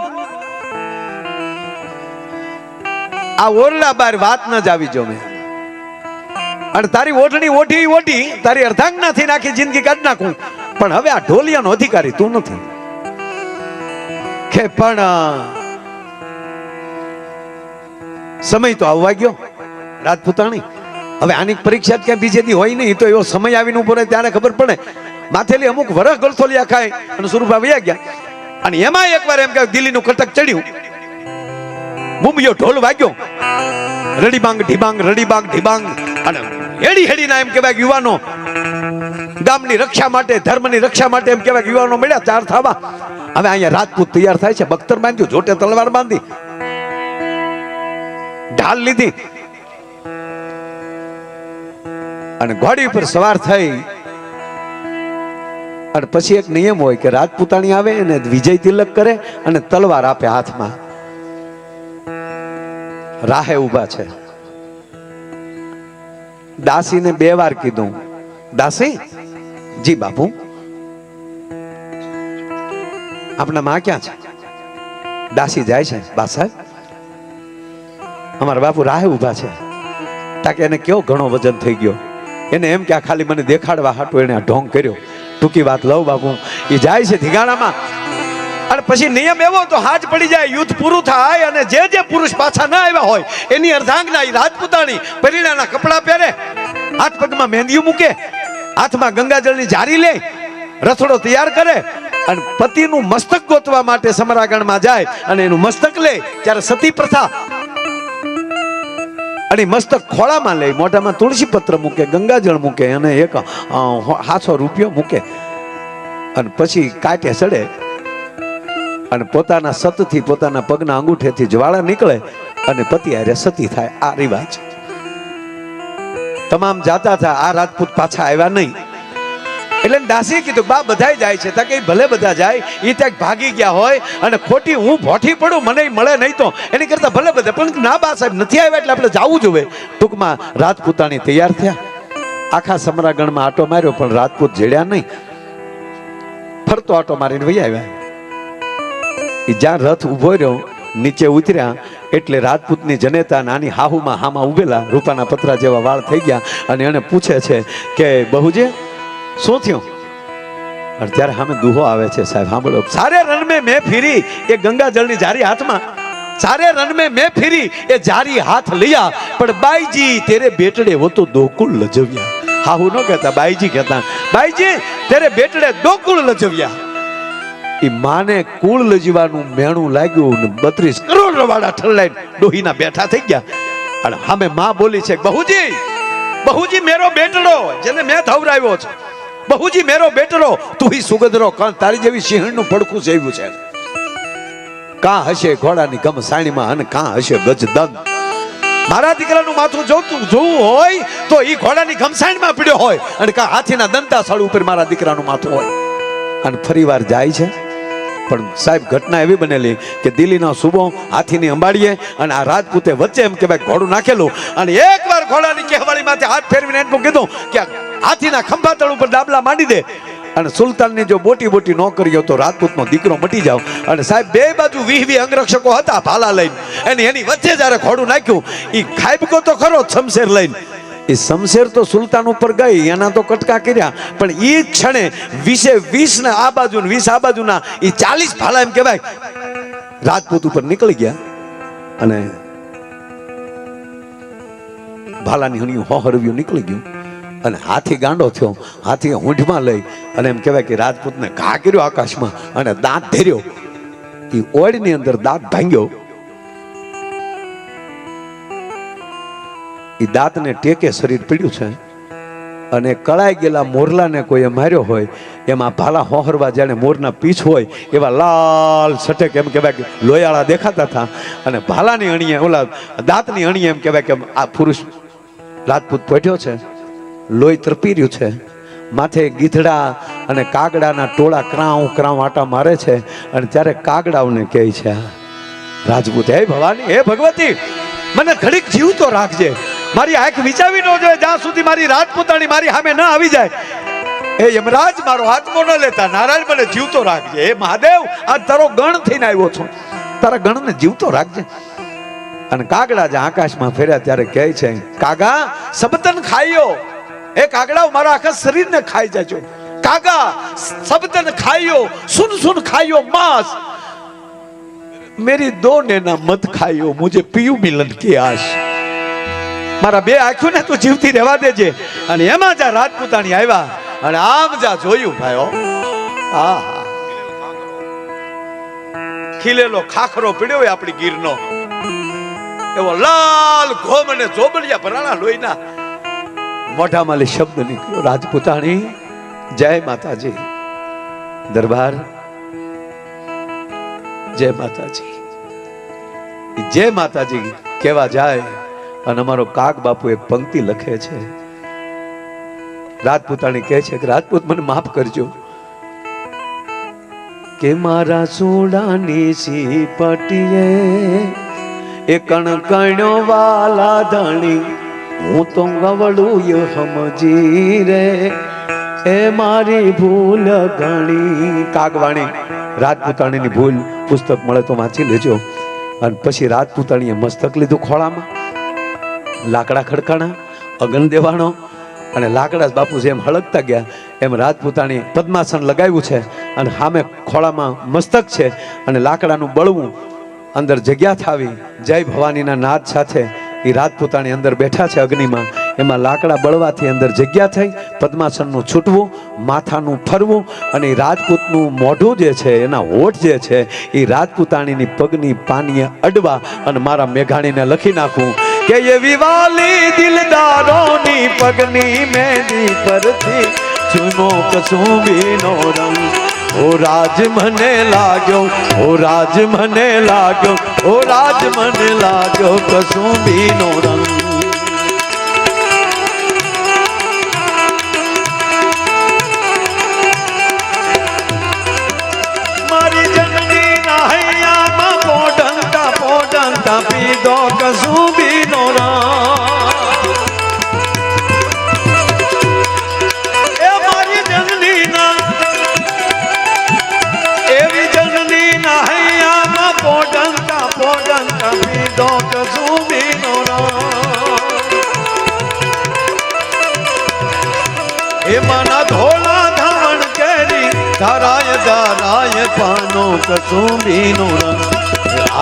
આ ઓરડા બાર વાત ન જ આવી જો મેં અને તારી ઓઢણી ઓઢી તારી અર્ધાંગનાથી નાખી જિંદગી કાઢ નાખું, પણ હવે આ ઢોલિયાનો અધિકારી તું નથી. કે પણ સમય તો આવવા ગયો રાજપૂતાણી. હવે આની પરીક્ષા ક્યાં બીજે દી હોય નહીં, તો એવો સમય આવીને ઉભો રહે ત્યારે ખબર પડે. માથેલી અમુક વરસ ગળથોલિયા ખાય અને સુરભા વયા ગયા. અને એમાં એકવાર એમ કે દિલ્હીનું કટક ચડ્યું, મુંબઈયો ઢોલ વાગ્યો, રડીબાંગ ઢીબાંગ રડીબાંગ ઢીબાંગ. અને હેડીના એમ કહેવાય યુવાનો ગામની રક્ષા માટે, ધર્મની રક્ષા માટે એમ કહેવાય યુવાનો મળ્યા ચાર થવા. હવે અહીંયા રાજપૂત તૈયાર થાય છે, બખ્તર બાંધ્યું, જોટે તલવાર બાંધી, ઢાલ લીધી અને ઘોડી ઉપર સવાર થઈ. અને પછી એક નિયમ હોય કે રાજપૂતાણી આવે અને વિજય તિલક કરે અને તલવાર આપે હાથમાં. રાહે ઉભા છે. દાસીને 2 વાર કીધું, દાસી જી બાપુ, આપણા માં ક્યાં છે? દાસી જાય છે, બા સાહેબ અમારા બાપુ રાહે ઉભા છે. તાકે એને કેવો ઘણો વજન થઈ ગયો, એને એમ કે આ ખાલી મને દેખાડવા હાટું એને આ ઢોંગ કર્યો. ટૂંકી વાત લઉં બાપુ, એ જાય છે ધીગાણામાં. અને પછી નિયમ એવો તો હાથ પડી જાય, યુદ્ધ પૂરું થાય અને જે પુરુષ પાછા ના આવ્યા હોય એની અર્ધાંગના રાજપૂતાણી પરિણાના કપડા પહેરે, હાથ પગમાં મહેંદીયું મૂકે, હાથમાં ગંગાજળની જારી લે, રથડો તૈયાર કરે અને પતિનું મસ્તક ગોતવા માટે સમરાગણમાં જાય અને એનું મસ્તક લે. ત્યારે સતી પ્રથા, અને મસ્તક ખોળામાં લે, મોઢામાં તુલસી પત્ર મૂકે, ગંગાજળ મૂકે અને એક 500 રૂપિયો મૂકે અને પછી કાંઠે ચડે અને પોતાના સતથી, પોતાના પગના અંગૂઠેથી જ્વાળા નીકળે અને પતિ હારે સતી થાય. આ રિવાજ તમામ જાતા હતા. આ રાજપૂત પાછા આવ્યા નહીં. એટલે દાસી કીધું, બા બધાય જાય છે. કે ભલે બધા જાય, એ ત્યાં ભાગી ગયા હોય અને ખોટી હું ભોઠી પડું, મને મળે નહીં તો એની કરતા ભલે બધા. પણ ના બા સાહેબ નથી આવ્યા એટલે આપણે જવું જોઈએ. ટૂંકમાં રાજપૂતાણી તૈયાર થયા, આખા સમરાગણમાં આટો માર્યો પણ રાજપૂત જેડ્યા નહીં. ફરતો આટો મારીને વહી આવ્યા. જ્યાં રથ ઉભો રહ્યો નીચે ઉતર્યા એટલે રાજપૂતની જનેતા નાની હાહુમાં હામાં ઉભેલા, રૂપાના પતરા જેવા વાળ થઈ ગયા અને એને પૂછે છે કે બહુજી શું થયું? અને ત્યારે સામે દુહો આવે છે, સાહેબ સાંભળો. સારે રન મેં ફીરી એ ગંગાજળની જારી હાથમાં, સારે રન મેં ફીરી એ જારી હાથ लिया, પણ બાઈજી તેરે બેટડે वो तो दोकुल लजविया. હાહુ નો કહેતા, બાઈજી કહેતા, બાઈજી તેરે બેટડે दोकुल लजविया. એ માને કુળ લજવાનું મેણું લાગ્યું ને 32 કરોડ રવાડા ઠરલાઈ ડોહીના બેઠા થઈ ગયા. અને સામે માં બોલી છે, બહુજી બહુજી મેરો બેટડો જેને મેં ધવરાવ્યો છે, બહુજી મેરો બેટડો તું હી સુગદરો કાં તારી જેવી સિંહણનું પડખું સેવ્યું છે. કાં હશે ઘોડાની ગમ સાણીમાં અને કાં હશે ગજદંત. મારા દીકરાનું માથું જોવું હોય તો ઈ ઘોડાની ગમસાણીમાં પડ્યો હોય અને કાં હાથીના દંતાસળ ઉપર મારા દીકરાનું માથું હોય. અને ફરીવાર જાય છે. પણ સાહેબ ઘટના એવી બનેલી કે દિલ્હીનો સુબો હાથીની અંબાડીએ અને આ રાજપૂતે વચ્ચે એમ કે ભાઈ ઘોડું નાખેલું અને એકવાર ઘોડાની કહેવાળીમાંથી હાથ ફેરવીને એટલું કીધું કે હાથીના ખંભા તળ ઉપર ડાબલા માંડી દે અને સુલતાનની જો બોટી ન કર્યો તો રાજપૂતનો દીકરો મટી જાવ. અને સાહેબ બે બાજુ 20 અંગરક્ષકો હતા ભાલા લઈને, એની વચ્ચે જ્યારે ઘોડું નાખ્યું એ ખાઈબકો તો ખરો શમશેર લઈને. એ શમશેર તો સુલતાન ઉપર ગઈ, એના તો કટકા કર્યા, પણ એ ક્ષણે 20 ને આ બાજુ ને 20 આ બાજુના એ 40 ભાલા એમ કહેવાય રાજપૂત ઉપર નીકળી ગયા. અને ભાલાની હણિયું હોહરવ્યું નીકળી ગયું અને હાથી ગાંડો થયો. હાથી ઊંઢમાં લઈ અને એમ કહેવાય કે રાજપૂતને ઘા કર્યો આકાશમાં અને દાંત ધર્યો. એ ઓળની અંદર દાંત ભાંગ્યો. એ દાંતને ટેકે શરીર પીડ્યું છે અને કળાઈ ગયેલા મોરલાને કોઈએ માર્યો હોય એમાં ભાલા હોહરવા જાણે મોરના પીછ હોય એવા લાલ સટેક એમ કહેવાય કે લોયાળા દેખાતા હતા. અને ભાલાની અણીએ ઓલા દાંતની અણીએ એમ કહેવાય કે આ પુરુષ રાજપૂત પહોંચ્યો છે, લોહી તરપી રહ્યું છે, માથે ગીધડા અને કાગડાના ટોળા ક્રાઉ ક્રાઉ આટા મારે છે. અને ત્યારે કાગડાઓને કહે છે રાજપૂત, હે ભવાની, હે ભગવતી, મને ઘડીક જીવતો રાખજે, મારી આંખ વિચાવી ન જોઈએ જ્યાં સુધી મારી રાજપૂતાણી મારી સામે ન આવી જાય. એ યમરાજ મારો આત્મો ન લેતા, નારાયણ મને જીવતો રાખજે. હે મહાદેવ, આ તારો ગણ થઈને આવ્યો છું, તારા ગણને જીવતો રાખજે. અને કાગડા જે આકાશમાં ફેર્યા ત્યારે કહે છે, કાગા સબતન ખાઈયો, એ કાગડા મારા આખા શરીરને ખાઈ જાજો, કાગા સબતન ખાઈયો, સુન સુન ખાઈયો માંસ, मेरी दो नैना मत खाइयो, मुझे पियू मिलन की आश। मारा बे आंखों ने तो जीवती રહેવા દેજે। અને એમાં જા રાજપૂતાણી આવ્યા અને આમ જા જોયું ભાઈઓ, આહા ખીલેલો ખાખરો પીડ્યો હોય આપણી ગીરનો, એવો લાલ ઘોમ અને જોબલિયા ભરાણા લોહીના મોઢામાં શબ્દ નીકળ્યો, રાજપૂતાણી જય માતાજી। દરબાર जय माताजी, जय माताजी केवा जाए અને અમારો કાક બાપુ એક પંક્તિ લખે છે। રાજપૂતાણી કહે છે કે રાજપૂત મને માફ કરજો કે મારા સોડાની સીપટીએ એ કણકણ્યો વાલા ધણી, હું તો ગવડું સમજી રે, એ મારી ભૂલ ઘણી। કાગવાણી રાજપૂતાણીની ભૂલ પુસ્તક મળે તો વાંચી લેજો। અને પછી રાજપૂતાણીએ મસ્તક લીધું ખોળામાં, લાકડા ખડકાણા, અગન દેવાણો, અને લાકડા બાપુ જેમ હળગતા ગયા એમ રાજપૂતાણી પદ્માસન લગાવ્યું છે અને સામે ખોળામાં મસ્તક છે અને લાકડાનું બળવું અંદર જગ્યા થાવી, જય ભવાનીના નાદ સાથે એ રાજપૂતાણી અંદર બેઠા છે અગ્નિમાં, એમાં લાકડા બળવાથી અંદર જગ્યા થઈ, પદ્માસનનું છૂટવું, માથાનું ફરવું, અને રાજપૂતનું મોઢું જે છે એના હોઠ જે છે એ રાજપૂતાણીની પગની પાનીએ અડવા અને મારા મેઘાણીને લખી નાખું કે ये विवाली दिलदारों पगनी मेरी परथी चुनो कसुंबीनो रंग, ओ राज मने लाग्यो, ओ राज मने लाग्यो, ओ राज मने लाग्यो कसुंबीनो रंग। मारी जननी नाहैया में पोडंता पीदो कसुंबीनो मना धोला धावण केरी धाराय धाराय पानो कसुंबीनो रंग,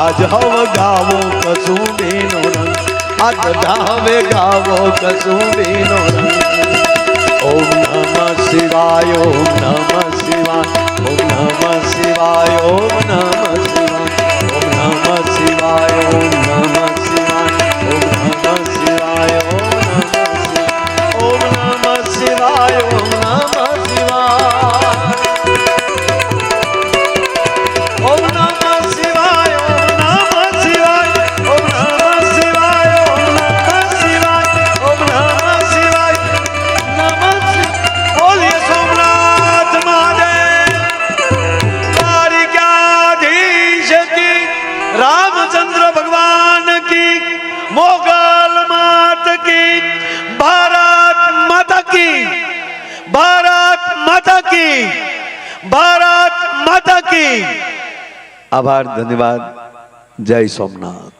आज हव गावो कसुंबीनो रंग, आज गावे गावो कसुंबीनो रंग। ओम नमः शिवाय, ओम नमः शिवाय, ओम नमः शिवाय, ओम नमः शिवाय, ओम नमः शिवाय, ओम नमः शिवाय, ओम नमः शिवाय, ओम नमः शिवाय, ओम नमः शिवाय, ओम नमः शिवाय, ओम नमः शिवाय, ओम नमः शिवाय, ओम नमः शिवाय, ओम नमः शिवाय, नमः शिवाय। बोलिए सोमनाथ महादेव द्वारिकाधीश की, रामचंद्र भगवान की, मोगल मात की, भारत माता की, भारत माता की, भारत माता की। आभार, धन्यवाद, जय सोमनाथ।